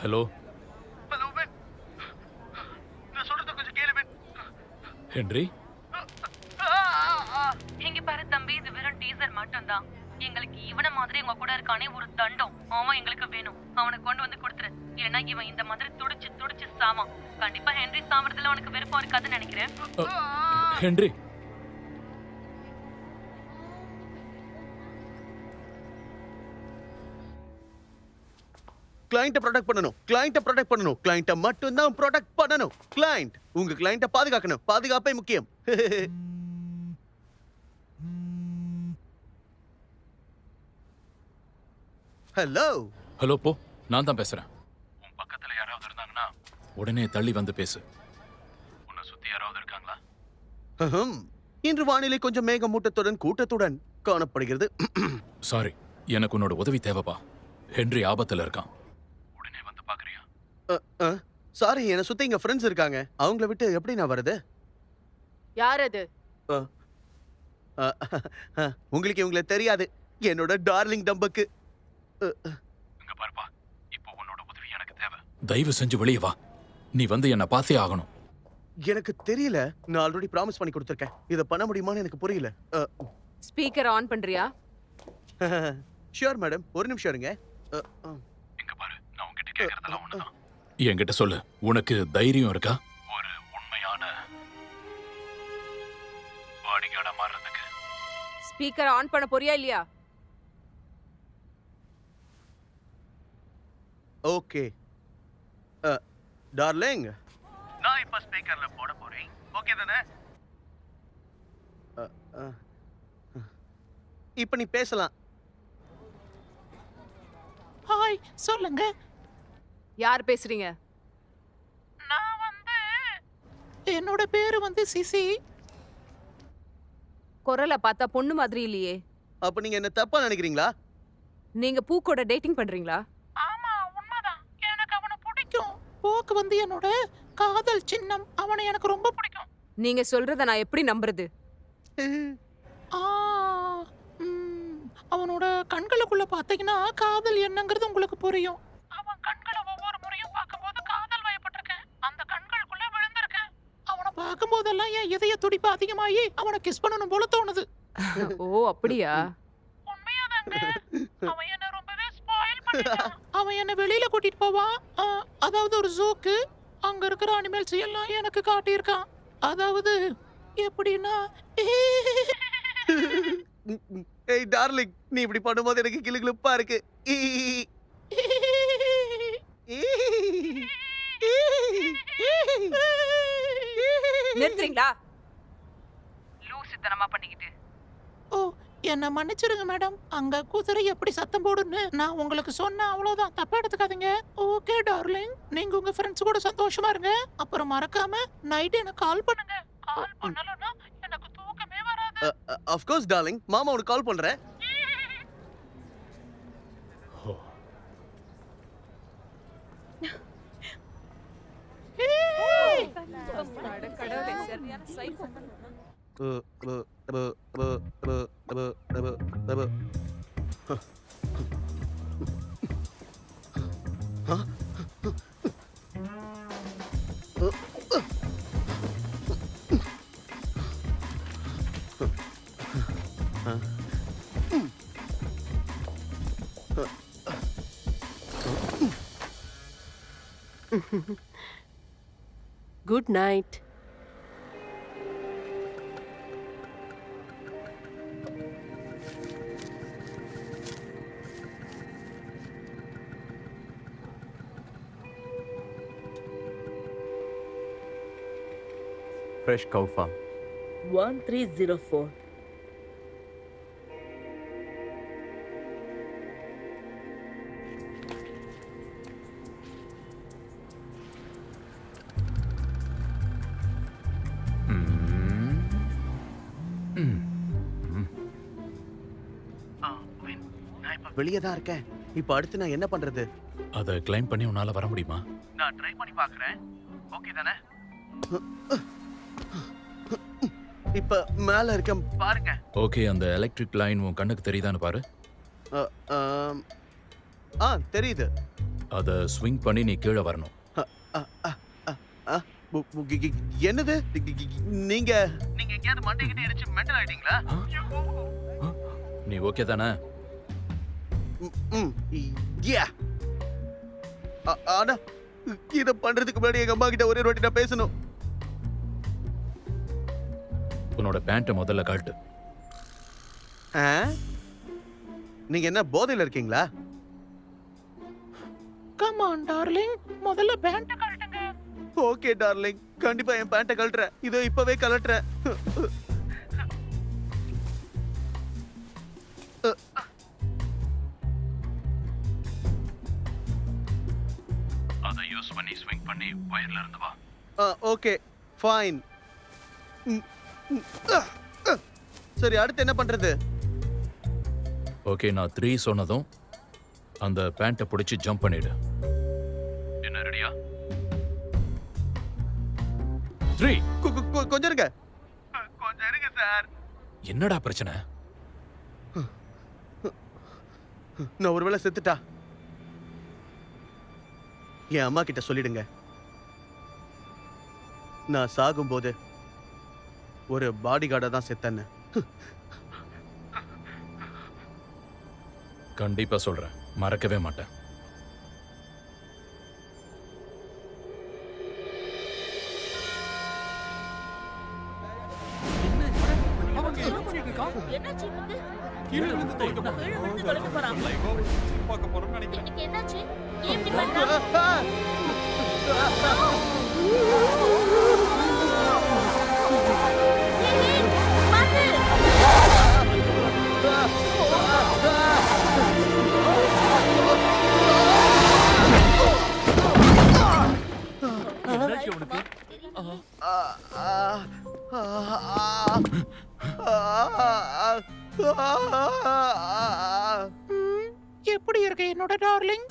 ஹலோ ஹென்றி, இங்க பாரு தம்பி, இது வெறும் டீசர் மட்டும்தான். எங்களுக்கு இவன மாதிரி உங்க கூட இருக்கானே ஒரு தண்டம், அவன் எங்களுக்கு வேணும். அவனை கொண்டு வந்து கொடுத்துரு. இல்லைன்னா இவன் இந்த மாதிரி துடிச்சு துடிச்சு சாவான். கண்டிப்பா ஹென்றி சாவறதுல உனக்கு விருப்பம் இருக்காதுன்னு நினைக்கிறேன். ஹென்றி, கிளையண்ட்டை ப்ரொடெக்ட் பண்ணணும். கிளையண்ட்டை ப்ரொடெக்ட் பண்ணணும். கிளையண்ட்டை மட்டும் தான் ப்ரொடெக்ட் பண்ணணும். கிளையண்ட் உங்க கிளையண்ட்டை பாதுகாக்கணும். பாதுகாப்பே முக்கியம். ஹலோ ஹலோ போ. நான் தான் பேசுறேன். உன் பக்கத்துல யாராவது இருந்தாங்கன்னா உடனே தள்ளி வந்து பேசு. உன்னை சுத்தி யாராவது இருக்காங்களா? இன்று வானிலை கொஞ்சம் மேகமூட்டத்துடன் கூட்டத்துடன் காணப்படுகிறது. சாரி, எனக்கு உன்னோட உதவி தேவைப்பா. ஹென்றி ஆபத்துல இருக்கான். உடனே வந்து பாக்குறியா? சாரி, என்னை சுத்தி இங்க ஃப்ரெண்ட்ஸ் இருக்காங்க. அவங்கள விட்டு எப்படி நான் வரது? யார் அது? உங்களுக்கு இவங்கள தெரியாது. என்னோட டார்லிங் டம்பக்கு. இங்க பாருப்பா, இப்போ உன்னோட உதவி எனக்கு தேவை. தயவு செஞ்சு வெளியே வா. நீ வந்து என்ன பார்த்தே ஆகணும். எனக்கு தெரியல. நான் ஆல்ரெடி ப்ராமிஸ் பண்ணி கொடுத்துருக்கேன். இதை பண்ண முடியுமான்னு எனக்கு புரியல. ஸ்பீக்கர் ஆன் பண்றியா? ஷியோர் மேடம், ஒரு நிமிஷம் இருங்க. இங்க பாரு, நான் உன்கிட்ட கேக்குறதெல்லாம் ஒண்ணுதான். என்கிட்ட சொல்லு, உனக்கு தைரியம் இருக்கா ஒரு உண்மையான பாடிகார்டா மாறுறதுக்கு? ஸ்பீக்கர் ஆன் பண்ண போறியா இல்லையா? ஓகே டார்லிங், நான் இப்ப ஸ்பீக்கர்ல போட போறேன். ஓகே தானே? இப்ப நீ பேசலாம். ஹாய், சொல்லுங்க. யார் பேசுறீங்க? நான் என்னோட பேரு சிசி. குரலை பார்த்தா பொண்ணு மாதிரி இல்லையே. அப்ப நீங்க என்ன தப்பா நினைக்கிறீங்களா? நீங்க பூக்கோட டேட்டிங் பண்றீங்களா? ஆமா, உண்மைதான். எனக்கு அவனை பிடிக்கும். பூக்கு என்னோட காதல் சின்னம். அவனை எனக்கு ரொம்ப பிடிக்கும். நீங்க சொல்றத நான் எப்படி நம்புறது? அவனோட கண்களுக்குள்ள பாத்தீங்கன்னா காதல் என்னங்கிறது உங்களுக்கு புரியும். அவன் கண்களை ஒவ்வொரு முறையும் பார்க்கும்போது காதல் வயப்பட்டிருக்கேன். அந்த கண்களுக்குள்ள விழுந்திருக்கேன். அவனை பார்க்கும்போதெல்லாம் என் இதய துடிப்பு அதிகமாகி அவனை கிஸ் பண்ணணும் போல தோணுது. ஓ, அப்படியா? உண்மையாதாங்க. அவன் என்ன ரொம்பவே ஸ்பாயில் பண்ணிட்டான். அவன் என்ன வெளியில கூட்டிட்டு போவான். அதாவது ஒரு ஜூக்கு. அங்க இருக்கிற அனிமல்ஸ் எல்லாம் எனக்கு காட்டியிருக்கான். அதாவது எப்படின்னா, ஏய் டார்லிங், நீ இப்படி பண்ணும்போது எனக்கு கிளுகிளுப்பா இருக்கு. நிறுத்துறீங்களா? லூசுத்தனமா பண்ணிக்கிட்டு. ஓ, என்ன மன்னிச்சிருங்க மேடம். அங்க குதிரை எப்படி சத்தம் போடுன்னு நான் உங்களுக்கு சொன்ன, அவ்வளவுதான். தப்பா எடுத்துக்காதீங்க. ஓகே டார்லிங், நீங்க உங்க ஃப்ரெண்ட்ஸ் கூட சந்தோஷமா இருங்க. அப்புறம் மறக்காம நைட் எனக்கு கால் பண்ணுங்க. கால் பண்ணலன்னா எனக்கு தூக்கமே வராது. ஆஃப் கோர்ஸ் டார்லிங், மாமா உனக்கு கால் பண்றேன். கடவுளே, சரியான psycho. Good night. Fresh cow farm. 1304. வெளியே தான் இருக்கேன். இப்போ அடுத்து நான் என்ன பண்றது? அதை கிளைம் பண்ணி உன்னால வர முடியுமா? நான் ட்ரை பண்ணி பார்க்கறேன். ஓகே தானே? இப்ப மேல இருக்க பாருங்க. ஓகே, அந்த எலக்ட்ரிக் லைன் உன் கண்ணுக்கு தெரியுதான்னு பாரு. தெரியுது. அதை ஸ்விங் பண்ணி நீ கீழே வரணும். என்னது? நீங்க எங்கேயாவது மண்டைக்கிட்ட இடிச்சு மெண்டல் ஆயிட்டீங்களா? நீ ஓகே தானே? ஆனா இத பண்றதுக்கு முன்னாடி எங்க அம்மா கிட்ட ஒரே வாட்டி நான் பேசணும். உன்னோட பேண்ட்டை முதல்ல கழட்டு. நீங்க என்ன போதையில இருக்கீங்களா? கம் ஆன் டார்லிங், முதல்ல பேண்ட் கழட்டுங்க. ஓகே டார்லிங், கண்டிப்பா என் பேண்ட்டை கழட்டுறேன். இதோ இப்பவே கழட்டுறேன். அதை யூஸ் பண்ணி ஸ்விங் பண்ணி வயர்ல இருந்து வா. Okay fine. சரி, அடுத்து என்ன பண்றது? ஓகே, நான் 3 சொன்னதும் அந்த பேண்ட்டை பிடிச்சி ஜம்ப் பண்ணிடு. என்ன, ரெடியா? 3. கொஞ்சம் இருங்க. கொஞ்சம் இருங்க சார். என்னடா பிரச்சனை? நான் ஒருவேளை செத்துட்டா என் அம்மா கிட்ட சொல்லிடுங்க. நான் சாகும்போது ஒரு பாடி கார்டா தான் செத்தேன்னு. கண்டிப்பா சொல்றேன், மறக்கவே மாட்டேன். எப்படி இருக்கு என்னோட டார்லிங்?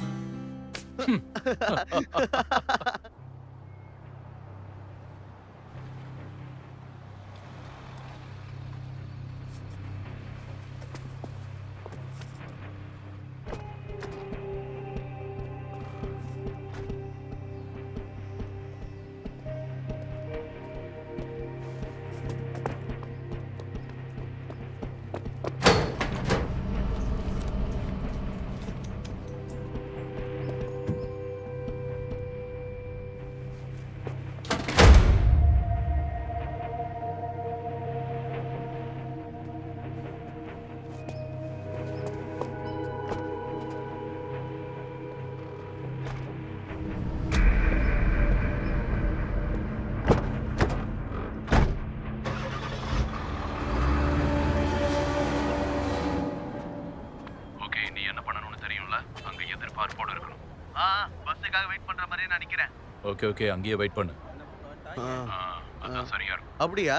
பஸ்ஸுக்காக வெயிட் பண்ற மாதிரி நான் நிக்கிறேன். ஓகே ஓகே, அங்கேயே வெயிட் பண்ணு. அதான் சரியா இருக்கும். அப்படியா?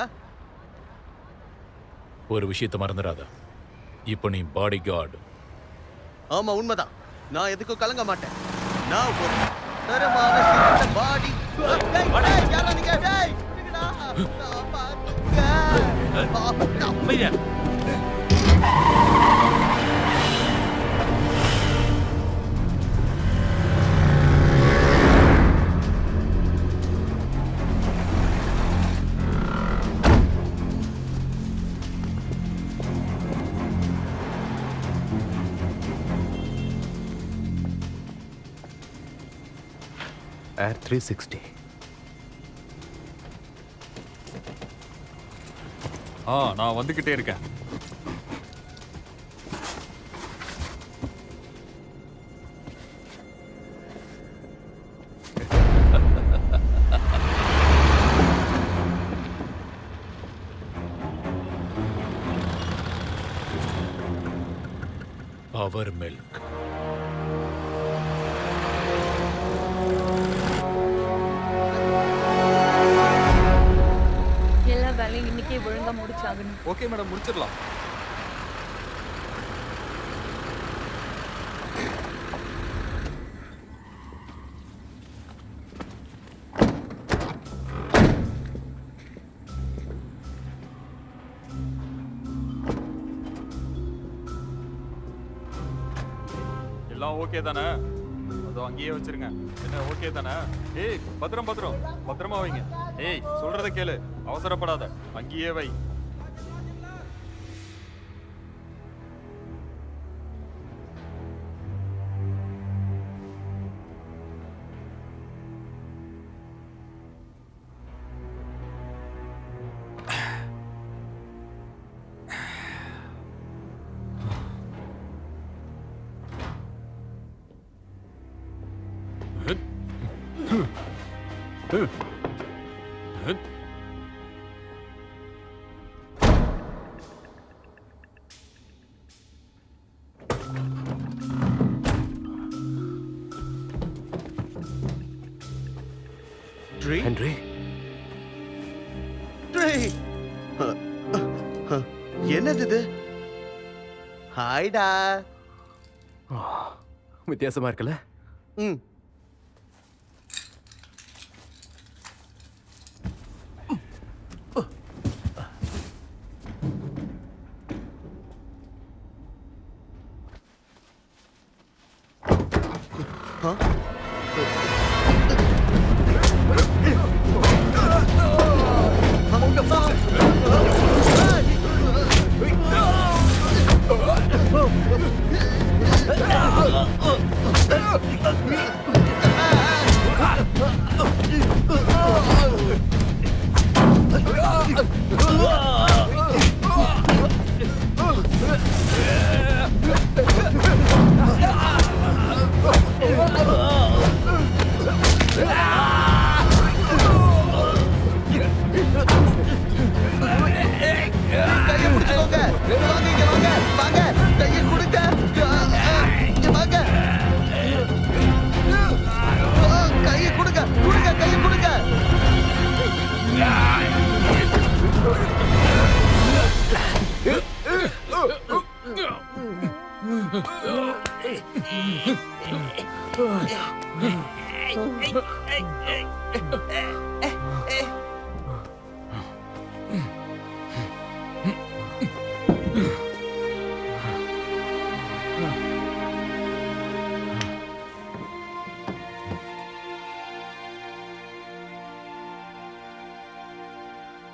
ஒரு விஷயத்தை மறந்துடாத, இப்போ நீ பாடி கார்டு. ஆமா, உண்மைதான். நான் எதுக்கும் கலங்க மாட்டேன். நான் ஒரு தரமான சிறந்த பாடி. யாரா நீங்க? டேய் நிங்கடா. மையா Air 360. நான் வந்துகிட்டே இருக்கேன். Power milk. எல்லா வேலையும் இன்னைக்கே ஒழுங்கா முடிச்சாகணும். ஓகே மேடம், முடிச்சிடலாம். எல்லாம் ஓகே தானே? அதோ அங்கேயே வச்சிருங்க. என்ன ஓகே தானே? ஏய் பத்திரம் பத்திரம் பத்திரமா வைங்க. ஏய் சொல்றத கேளு, அவசரப்படாத, அங்கேயே வை. ஹென்றி, என்னது இது? ஹாய்டா. வித்தியாசமா இருக்குல்ல? ம்.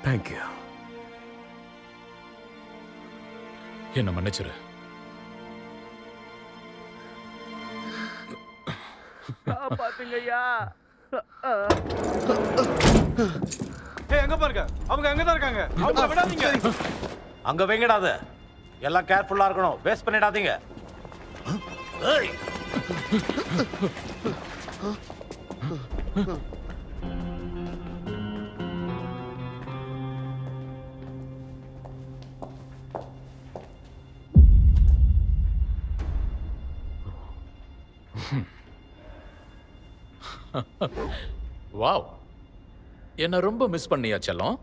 தேங்க்யூ. என்ன மன்னிச்சிரு. பாத்தீங்கய்யா. ஏய் அங்க பாருங்க, அவங்க அங்க தான் இருக்காங்க. அவங்க விடாதீங்க. அங்க வைங்கடாத. எல்லாம் கேர்ஃபுல்லா இருக்கணும். வேஸ்ட் பண்ணிடாதீங்க. ஏய் வாவ், என்ன ரொம்ப மிஸ் பண்ணியா செல்லம்?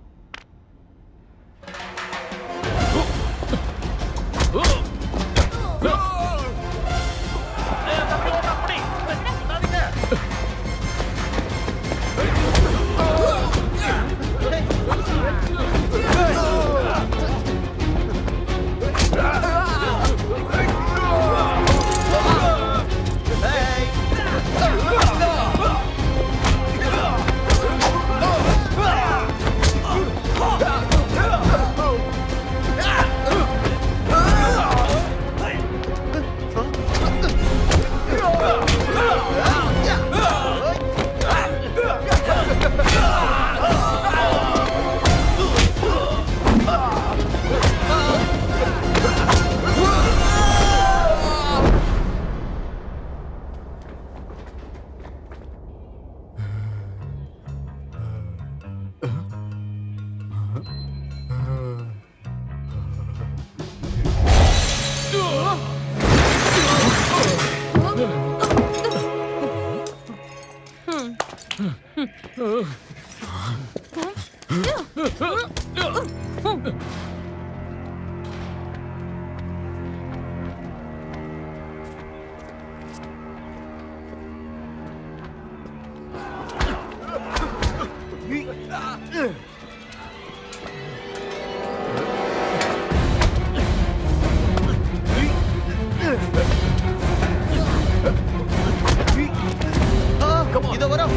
இதோ வரோம்.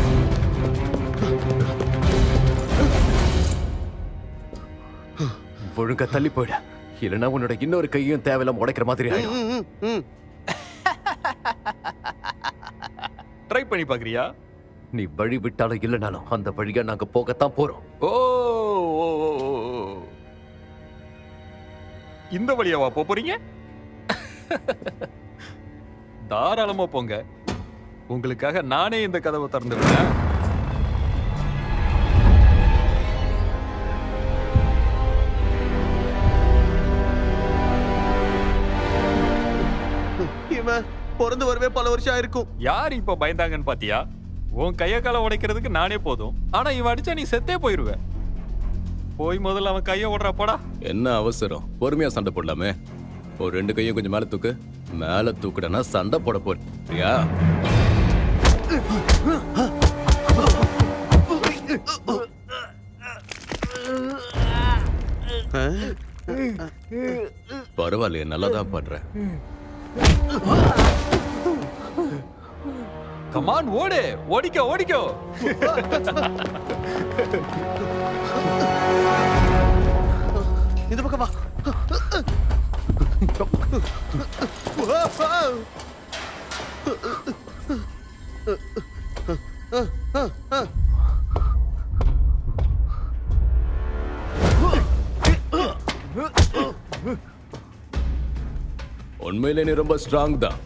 ஒழுங்கா தள்ளி போயிட, இல்லைன்னா உன்னோட இன்னொரு கையும் தேவையில்லாம உடைக்கிற மாதிரி ஆயிடும். ட்ரை பண்ணி பாக்குறியா? நீ வழி விட்டாலும் இல்லைனாலும் அந்த வழியா நாங்க போகத்தான் போறோம். ஓ இந்த வழியாவா போறீங்க? தாராளமா போங்க. உங்களுக்காக நானே இந்த கதவை திறந்து விடுறேன். இவன் பிறந்து வரவே பல வருஷம் ஆயிருக்கும். யார் இப்ப பயந்தாங்கன்னு பாத்தியா? உன் கைய கால உடைக்கிறதுக்கு நானே போதும். ஆனா இவன் அடிச்சா நீ செத்தே போயிருவ. போய் முதல்ல அவன் கைய ஓடுறா போடா. என்ன அவசரம்? பொறுமையா சண்டை போடலாமே. ஒரு 2 கையும் கொஞ்சம் மேல தூக்கு. மேல தூக்குடனா சண்டை போட போறியா? பரவாயில்லையே, நல்லாதான் பண்றேன். கமான் ஓடு, ஓடிக்கோ ஓடிக்கோ. இந்த பக்கம் வா. உண்மையிலே நீ ரொம்ப ஸ்ட்ராங் தான்.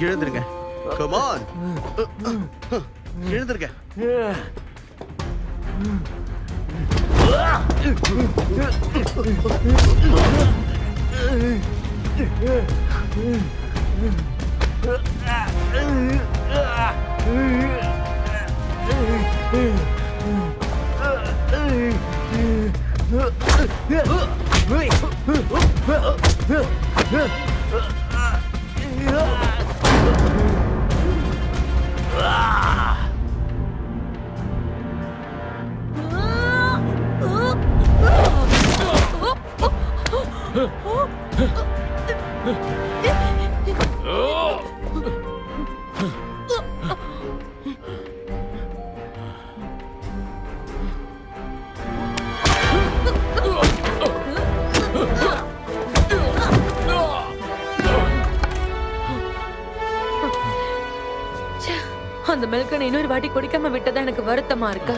எழுந்துருங்க. Come on. எழுந்துருங்க. அந்த மில்கனை இன்னொரு வாட்டி குடிக்காம விட்டதா எனக்கு வருத்தமா இருக்கு.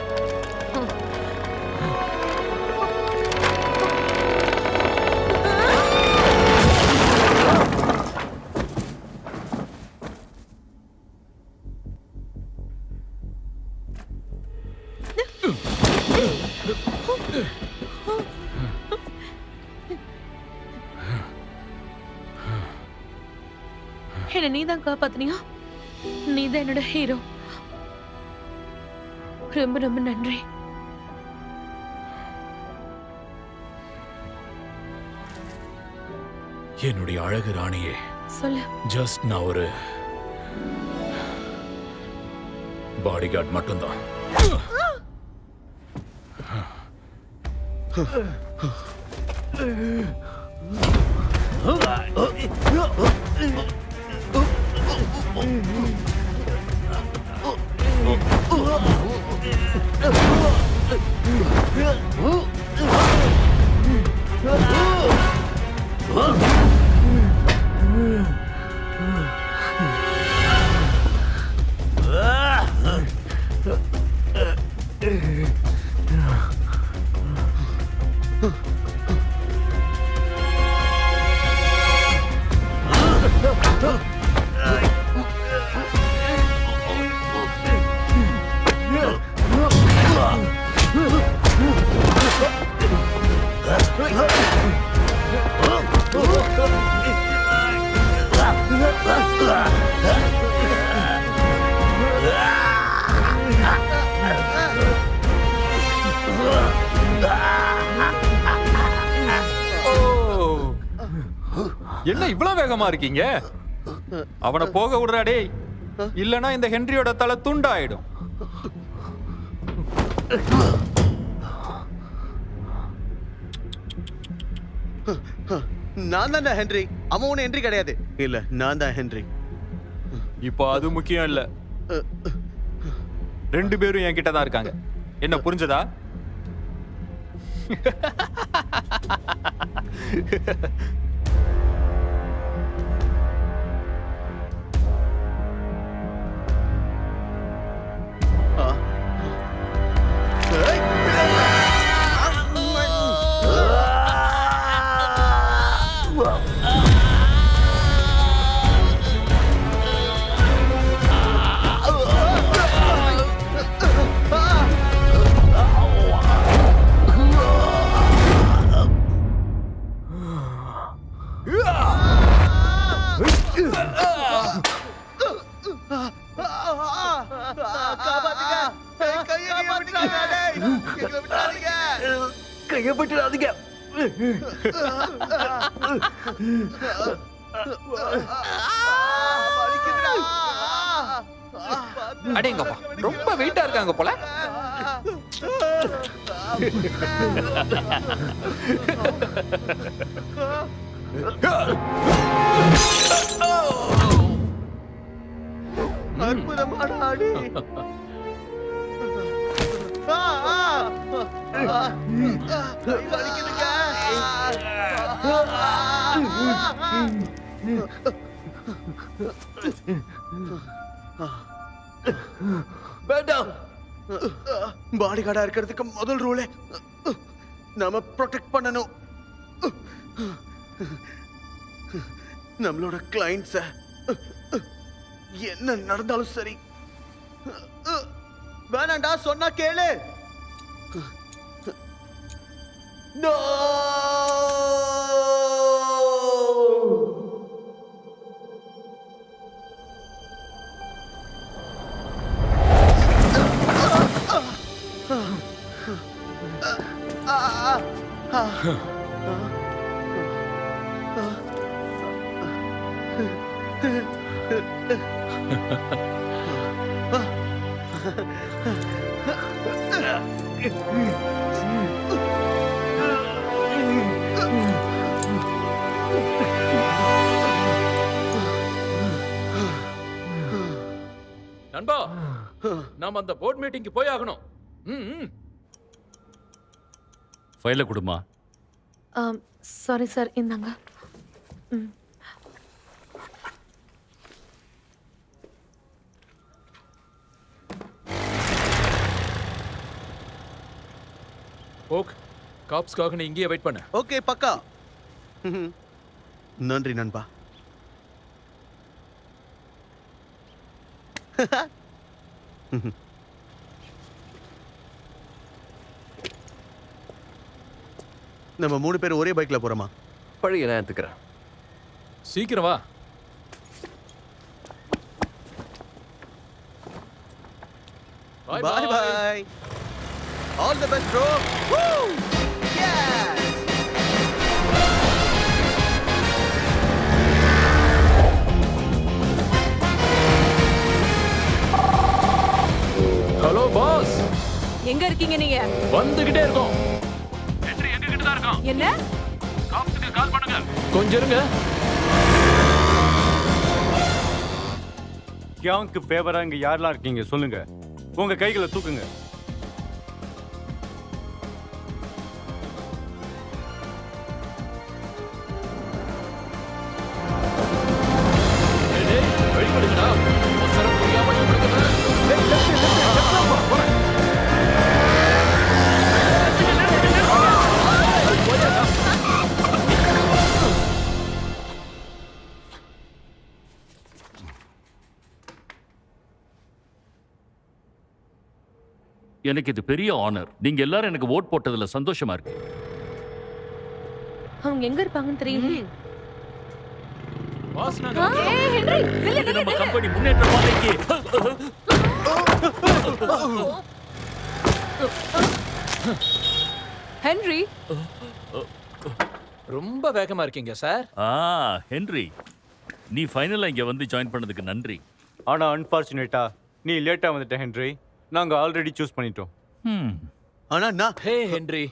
என்ன நீதான் காப்பாத்தினியா? நீதான் என்னோட ஹீரோ. ரொம்ப ரொம்ப நன்றி. என்னுடைய அழகு ராணியே, சொல்லு. ஜஸ்ட் நான் ஒரு பாடிகார்ட் மட்டும்தான். என்ன இவ்வளவு வேகமா இருக்கீங்க? அவனை போக விடுறா டேய், இல்லனா இந்த ஹென்ரியோட தலை துண்டாயிடும். நான் தான் ஹென்றி. அவன் ஒண்ணு ஹென்றி கிடையாது. இல்ல, நான் தான் ஹென்றி. இப்போ அது முக்கியம் இல்ல. 2 பேரும் என்கிட்ட தான் இருக்காங்க. என்ன புரிஞ்சதா? கையப்பட்டுறாதீங்க. அடேங்கப்பா, ரொம்ப வெயிட்டா இருக்காங்க போல. அற்புதமான ஆடி. வலிக்குதுங்க. வேண்டாம். பாடி கார்டா இருக்கிறதுக்கு முதல் ரூலே நாம ப்ரொடெக்ட் பண்ணணும். நம்மளோட கிளைண்ட்ஸ என்ன நடந்தாலும் சரி. வேணாண்டா, சொன்னா கேளு. No! நண்பா, நாம அந்த போர்ட் மீட்டிங்க்கு போய் ஆகணும். ஃபைலை கொடுமா. சாரி சார், இந்தாங்க. ஓக், காப்ஸ்க்காக நீ இங்கேயே வெயிட் பண்ண. ஓகே, பக்கா. நன்றி நண்பா. நம்ம 3 பேர் ஒரே பைக்ல போறோமா? பழைய நான் எடுத்துக்கிறேன். சீக்கிரம் வா. Bye bye. All the best, bro. Woo! Yes! Hello boss. எங்க இருக்கீங்க நீங்க? வந்துகிட்டே இருக்கோம். ஹென்றி எங்க கிட்ட தான் இருக்கான். என்ன? காப்ஸ்க்கு கால் பண்ணுங்க. கொஞ்சம் இருங்க. கியாங்க்கு ஃபேவரா இங்க யாரெல்லாம் இருக்கீங்க சொல்லுங்க. உங்க கைகளை தூக்குங்க. வெளிப்படுங்கடா. அவசரம் புரியாம வெளிப்படுங்க. எனக்கு இது பெரிய ஆனர். நீங்க எல்லாரும் எனக்கு ஓட் போட்டதுல சந்தோஷமா இருக்கு. அவங்க எங்க இருப்பாங்கன்னு தெரியல. பாஸ், இது நம்ம கம்பெனி முன்னேற்ற பாதைக்கு. ஹென்றி, ரொம்ப வேகமா இருக்கீங்க சார். ஹென்றி, நீ ஃபைனலா இங்க வந்து ஜாயின் பண்ணதுக்கு நன்றி. ஆனா அன்பார்ச்சுனேட்டா நீ லேட்டா வந்துட்ட ஹென்றி. நாங்க ஆல்ரெடி சூஸ் பண்ணிட்டோம். ஆனா நான் ஹே ஹென்றி,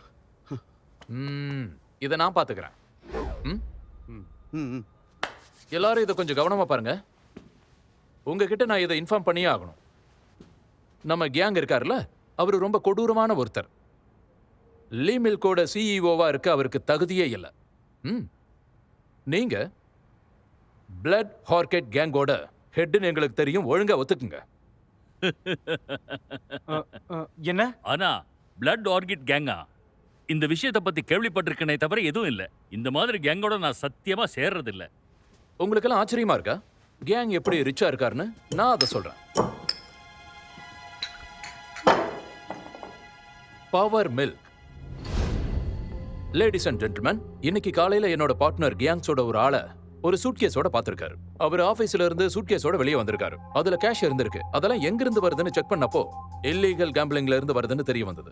இதை நான் பாத்துக்கிறேன். எல்லாரும் இதை கொஞ்சம் கவனமா பாருங்க. உங்ககிட்ட நான் இதை இன்ஃபார்ம் பண்ணியே ஆகணும். நம்ம கேங் இருக்காருல்ல, அவரு ரொம்ப கொடூரமான ஒருத்தர். லீ மில்கோட சிஇஓவா இருக்க அவருக்கு தகுதியே இல்லை. நீங்க பிளட் ஹார்கெட் கேங்கோட ஹெட்னு எங்களுக்கு தெரியும். ஒழுங்கா ஒத்துக்குங்க. என்ன? ஆனா பிளட் ஆர்கிட் கேங்கா? இந்த விஷயத்தை பத்தி கேள்விப்பட்டிருக்கனே தவிர எதுவும் இல்ல. இந்த மாதிரி கேங்கோட நான் சத்தியமா சேர்றது இல்ல. உங்களுக்கெல்லாம் ஆச்சரியமா இருக்கா கேங் எப்படி ரிச்சா இருக்காருன்னு? நான் அதை சொல்றேன். Power milk. Ladies and gentleman, இன்னைக்கு காலையில என்னோட பார்ட்னர் கியாங்ஸோட ஒரு ஆளை ஒரு சூட்கேஸோட பார்த்திருக்காரு. அவர் ஆபீஸ்ல இருந்து சூட்கேஸோட வெளியே வந்திருக்காரு. அதுல கேஷ் இருந்திருக்கு. அதெல்லாம் எங்க இருந்து வருதுன்னு செக் பண்ணப்போ இல்லீகல் கேம்பிளிங்ல இருந்து வருதுன்னு தெரிய வந்தது.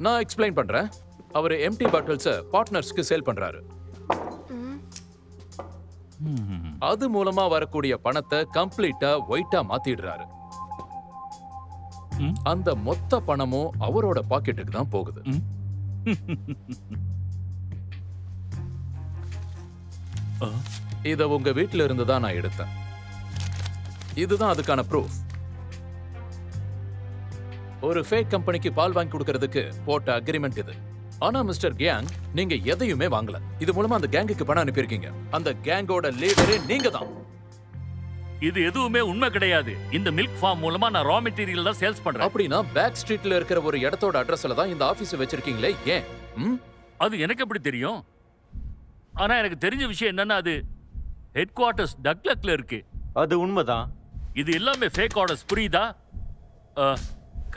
நான் எக்ஸ்பிளைன் பண்றேன். அவர் எம்டி பாட்டில்ஸை பார்ட்னர்ஸ்க்கு சேல் பண்றாரு. அது மூலமா வரக்கூடிய பணத்தை கம்ப்ளீட்டா ஒயிட்டா மாத்திடுறாரு. அந்த மொத்த பணமும் அவரோட பாக்கெட்டுக்கு தான் போகுது. இத உங்க வீட்ல இருந்து தான் நான் எடுத்தேன். இதுதான் அதுக்கான ப்ரூஃப். ஒரு ஃபேக் கம்பெனிக்கு பால் வாங்கி கொடுக்கிறதுக்கு போட்ட அக்ரிமெண்ட் இது. ஆனா மிஸ்டர் கேங், நீங்க எதையுமே வாங்கல. இது மூலமா அந்த கேங்குக்கு பணம் அனுப்பியிருக்கீங்க. அந்த கேங்கோட லீடரே நீங்க தான். இது எதுவுமே உண்மை கிடையாது. இந்த மில்க் ஃபார்ம் மூலமா நான் ரா மெட்டீரியல் தான் சேல்ஸ் பண்றேன். அப்படின்னா பேக் ஸ்ட்ரீட்ல இருக்கிற ஒரு இடத்தோட அட்ரஸ்ல தான் இந்த ஆபீஸ் வச்சிருக்கீங்களே, ஏன்? அது எனக்கு எப்படி தெரியும்? ஆனா எனக்கு தெரிஞ்ச விஷயம் என்னன்னா, அது ஹெட் குவார்ட்டர்ஸ் டக்லக்ல இருக்கு. அது உண்மைதான். இது எல்லாமே ஃபேக் ஆர்டர்ஸ், புரியுதா?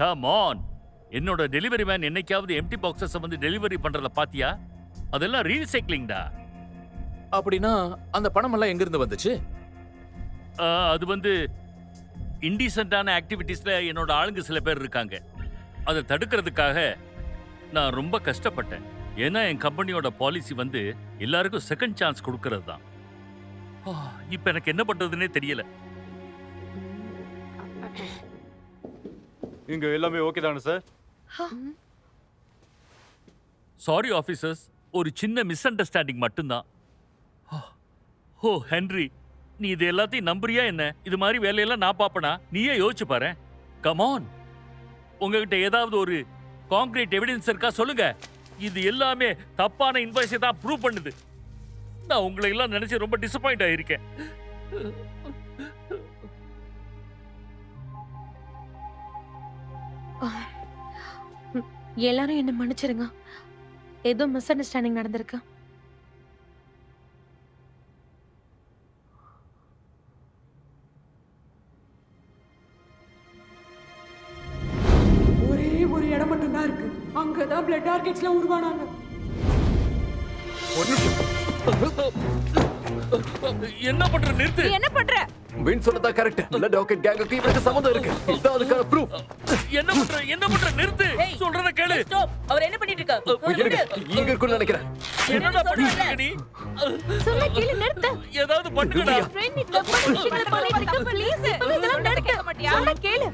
Come on. என்னோட டெலிவரி மேன் என்னைக்காவது எம்டி பாக்ஸஸ் வந்து டெலிவரி பண்றத பாத்தியா? அதெல்லாம் ரீசைக்ளிங்டா. அப்படின்னா அந்த பணம் எல்லாம் எங்க இருந்து வந்துச்சு? அது வந்து இன்டீசென்டான ஆக்டிவிட்டீஸ்ல என்னோட ஆளுங்க சில பேர் இருக்காங்க. அதை தடுக்கிறதுக்காக நான் ரொம்ப கஷ்டப்பட்டேன். ஏன்னா என் கம்பெனியோட பாலிசி வந்து எல்லாருக்கும் செகண்ட் சான்ஸ் கொடுக்கறது தான். இப்ப எனக்கு என்ன பண்றதுன்னே தெரியல. இங்க எல்லாமே ஓகே தானே சார்? சாரி ஆபீசர்ஸ், ஒரு சின்ன மிஸ் அண்டர்ஸ்டாண்டிங் மட்டும்தான். ஓ ஹென்றி, நீ இது எல்லாத்தையும் நம்புறியா என்ன? இது மாதிரி வேலையெல்லாம் நான் பாப்பனா? நீயே யோசிச்சு பாரு. கமான், உங்ககிட்ட ஏதாவது ஒரு கான்கிரீட் எவிடன்ஸ் இருக்கா? சொல்லுங்க. இது எல்லாமே தப்பான இன்வாய்ஸை தான் ப்ரூவ் பண்ணுது. நான் உங்களை எல்லாம் நினைச்சு ரொம்ப டிசப்பாயிண்ட் ஆயிருக்கேன். எல்லாரும் என்ன மன்னிச்சிருங்க. ஏதோ மிஸ் அண்டர்ஸ்டாண்டிங் நடந்திருக்கு. ஒரே ஒரு இடம் மட்டும் தான் இருக்கு. அங்கதான் பிளட் ஆர்கிட்ஸ்ல உருவானாங்க. என்ன பண்ற? நிறுத்து. என்ன பண்ற? வின் சொன்னதா கரெக்ட். பிளட் ராக்கெட் கேங்குக்கு இவனுக்கு சம்மந்தம் இருக்கு. இதான் அதுக்கான ப்ரூஃப். என்ன பண்ற? என்ன பண்ற? நிறுத்து. சொல்றத கேளு. அவர் என்ன பண்ணிட்டு இருக்காரு? இங்க இருக்குன்னு நினைக்கிறேன். என்னடா பண்ணிட்டு இருக்க நீ? சொல்ல கேளு, நிறுத்து. ஏதாவது பண்ணுடா. ஃப்ரெண்ட், நீ தப்பா விஷயங்களை பண்ணிட்டு இருக்க. ப்ளீஸ் இதெல்லாம் நடக்க மாட்டியா? சொல்ல கேளு.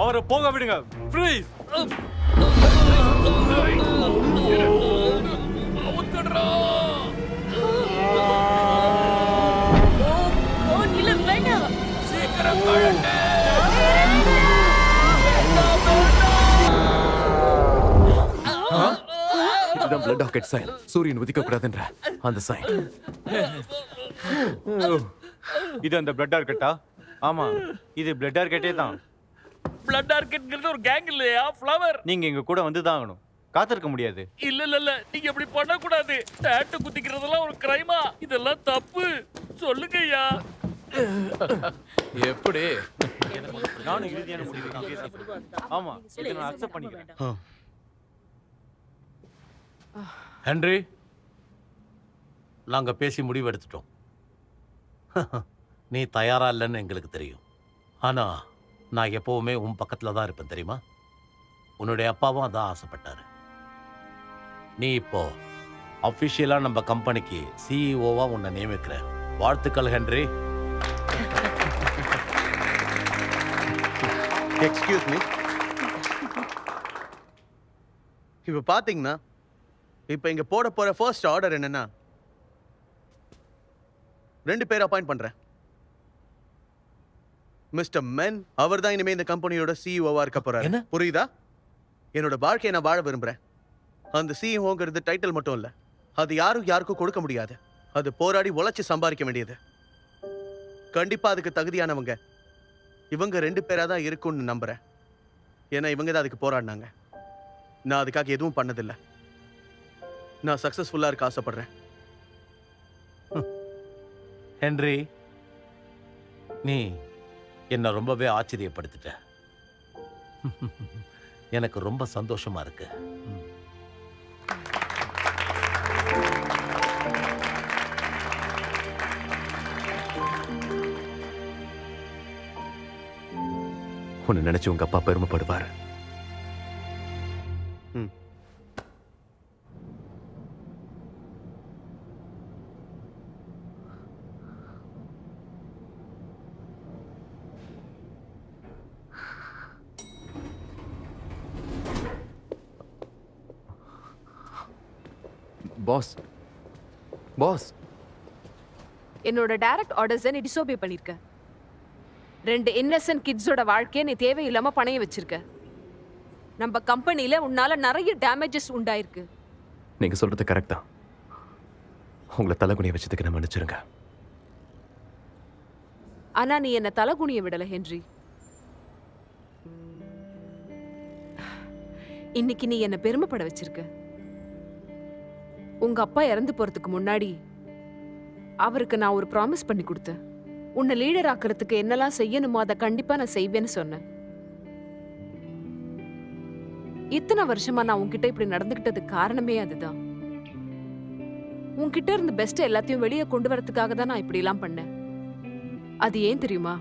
அவரை போக விடுங்க ப்ளீஸ். அவுத்தடா. இல்ல வேண்டாம். சீக்கிரம் கழட்டு. இதுதான் பிளட் ராக்கெட் சைன். சூரியன் உதிக்க கூடாதுன்ற அந்த சைன். இது அந்த பிளட் ஆர்கெட்டா? ஆமா, இது பிளட் ஆர்கெட்டே தான். பிளட் ஆர்கிட்ங்கிறது ஒரு கேங் இல்லையா? ஃப்ளவர். நீங்க எங்க கூட வந்து தான் ஆகணும். காத்திருக்க முடியாது. இல்ல நீங்க இப்படி பண்ண கூடாது. டாட்டு குத்திக்கிறதெல்லாம் ஒரு கிரைமா? இதெல்லாம் தப்பு. சொல்லுங்க ஐயா. எப்படி? நானும் இறுதியான முடிவு தான். ஆமா, இதை நான் அக்செப்ட் பண்ணிக்கிறேன். ஹென்றி, நாங்க பேசி முடிவு எடுத்துட்டோம். நீ தயாரா இல்லைன்னு எங்களுக்கு தெரியும். ஆனா நான் எப்பவுமே உன் பக்கத்துல தான் இருப்பேன், தெரியுமா? உன்னுடைய அப்பாவும் அதான் ஆசைப்பட்டாரு. நீ இப்போ அஃபிஷியலா நம்ம கம்பெனிக்கு சிஇஓவா உன்னை நியமிக்கிறேன். வாழ்த்துக்கள் ஹென்றி. Excuse me. இப்போ பாத்தீங்கன்னா இப்போ இங்க போட போற ஃபர்ஸ்ட் ஆர்டர் என்னன்னா 2 பேர் அப்பாயிண்ட் பண்றேன். மிஸ்டர் மென் அவர் தான் இனிமே இந்த கம்பெனியோட சிஇஓவா இருக்க போறாரு. என்ன? புரியுதா? என்னோட வாழ்க்கையை நான் வாழ விரும்புறேன். அந்த சிஇஓங்கிறது டைட்டில் மட்டும் இல்ல, அது யாருக்கும் கொடுக்க முடியாது. அது போராடி உழைச்சு சம்பாதிக்க வேண்டியது. கண்டிப்பா அதுக்கு தகுதியானவங்க இவங்க 2 பேரா தான் இருக்கும்னு நம்புறேன். ஏன்னா இவங்க தான் அதுக்கு போராடினாங்க. நான் அதுக்காக எதுவும் பண்ணதில்லை. நான் சக்சஸ்ஃபுல்லா இருக்க ஆசைப்படுறேன். ஹென்றி, நீ என்னை ரொம்பவே ஆச்சரியப்படுத்திட்ட. எனக்கு ரொம்ப சந்தோஷமா இருக்கு. உன்னை நினைச்சு உங்க அப்பா பெருமைப்படுவார். பாஸ் பாஸ் என்னோட டைரக்ட் ஆர்டர்ஸை நீ டிசோபே பண்ணிருக்க. 2 இன்னசென்ட் கிட்ஸோட வாழ்க்கையை நீ தேவையில்லாம பணைய வச்சிருக்க. நம்ம கம்பெனில உன்னால நிறைய டேமேஜஸ் உண்டாயிருக்கு. நீங்க சொல்றது கரெக்ட் தான். உங்களை தலைகுனிய வச்சதுக்கு நான் மன்னிச்சிருங்க. ஆனா நீ என்ன தலைகுனிய விடல ஹென்றி. இன்னைக்கு நீ என்ன பெருமைப்பட வச்சிருக்க. உங்க அப்பா இறந்து போறதுக்கு முன்னாடி அவருக்கு நான் ஒரு ப்ராமிஸ் பண்ணி கொடுத்தேன். உன்னை லீடர் ஆக்குறதுக்கு என்னெல்லாம் செய்யணுமோ அதை கண்டிப்பா நான் செய்வேன்னு சொன்னேன். இத்தனை வருஷமா நான் உன்கிட்ட இப்படி நடந்துகிட்டதுக்கு காரணமே அதுதான். உன்கிட்ட இருந்து பெஸ்ட் எல்லாத்தையும் வெளியே கொண்டு வரதுக்காக தான் நான் இப்படி எல்லாம் பண்ணேன். அது ஏன் தெரியுமா?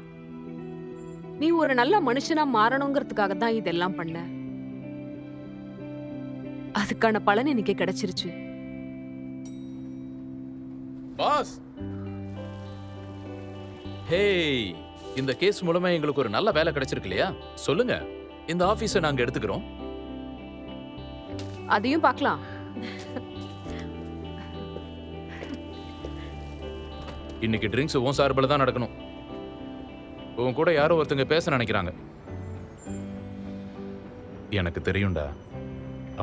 நீ ஒரு நல்ல மனுஷனா மாறணுங்கிறதுக்காக தான் இதெல்லாம் பண்ண. அதுக்கான பலன் எனக்கு கிடைச்சிருச்சு. பாஸ், ஹேய், இந்த கேஸ் மூலமா எங்களுக்கு ஒரு நல்ல வேலை கிடைச்சிருக்கு இல்லையா? சொல்லுங்க, இந்த ஆபீஸை நாங்க எடுத்துக்கிறோம். அதையும் பார்க்கலாம். இன்னைக்கு ட்ரிங்க்ஸ் உன் சார்பில் தான் நடக்கணும். உன் கூட யாரோ ஒருத்தங்க பேச நினைக்கிறாங்க. எனக்கு தெரியும்டா,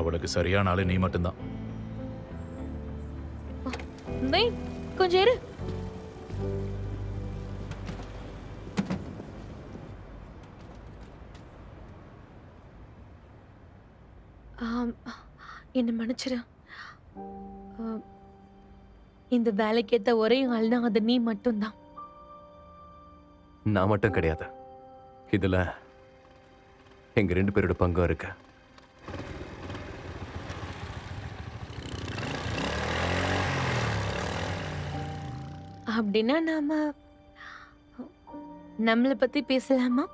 அவளுக்கு சரியான ஆளு நீ மட்டும்தான். கொஞ்சம் இரு. என்ன மன்னிச்சிரு. இந்த வேலைக்கு ஏத்த ஒரே ஆள்னா அது நீ மட்டும்தான். நான் மட்டும் கிடையாது, இதுல எங்க 2 பேரோட பங்கும் இருக்கு. அப்படின்னா நம்மளை பத்தி பேசலாமா?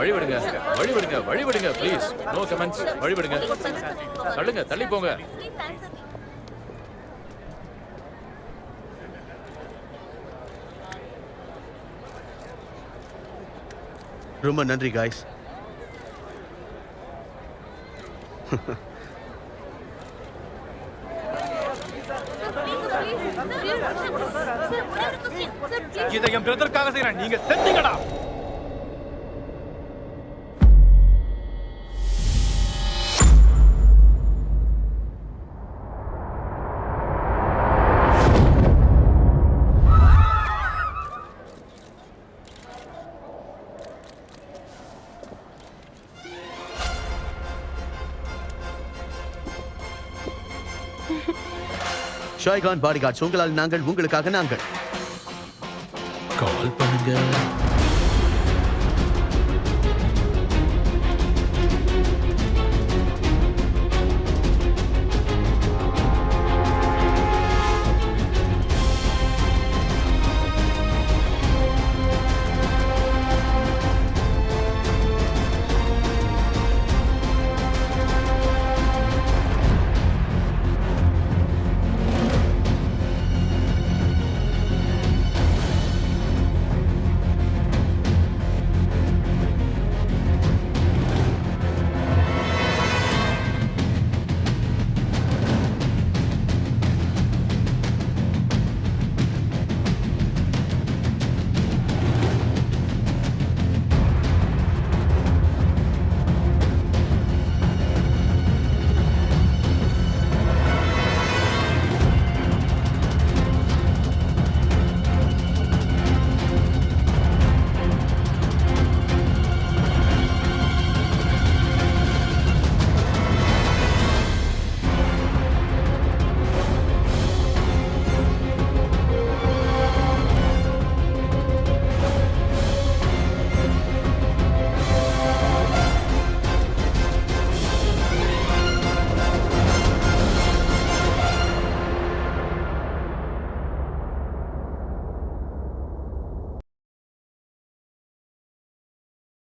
வழிவிடுங்க, வழிவிடுங்க, வழிவிடுங்க, ப்ளீஸ். No comments. வழிவிடுங்க, தள்ளுங்க, தள்ளி போங்க. ரொம்ப நன்றி காய்ஸ். இதை என் பிரதருக்காக செய்யறேன், நீங்க செஞ்சீங்கடா. ஷாய்கான் பாடிகார்ட்ஸ், உங்களால் நாங்கள், உங்களுக்காக நாங்கள். கால் பண்ணுங்க.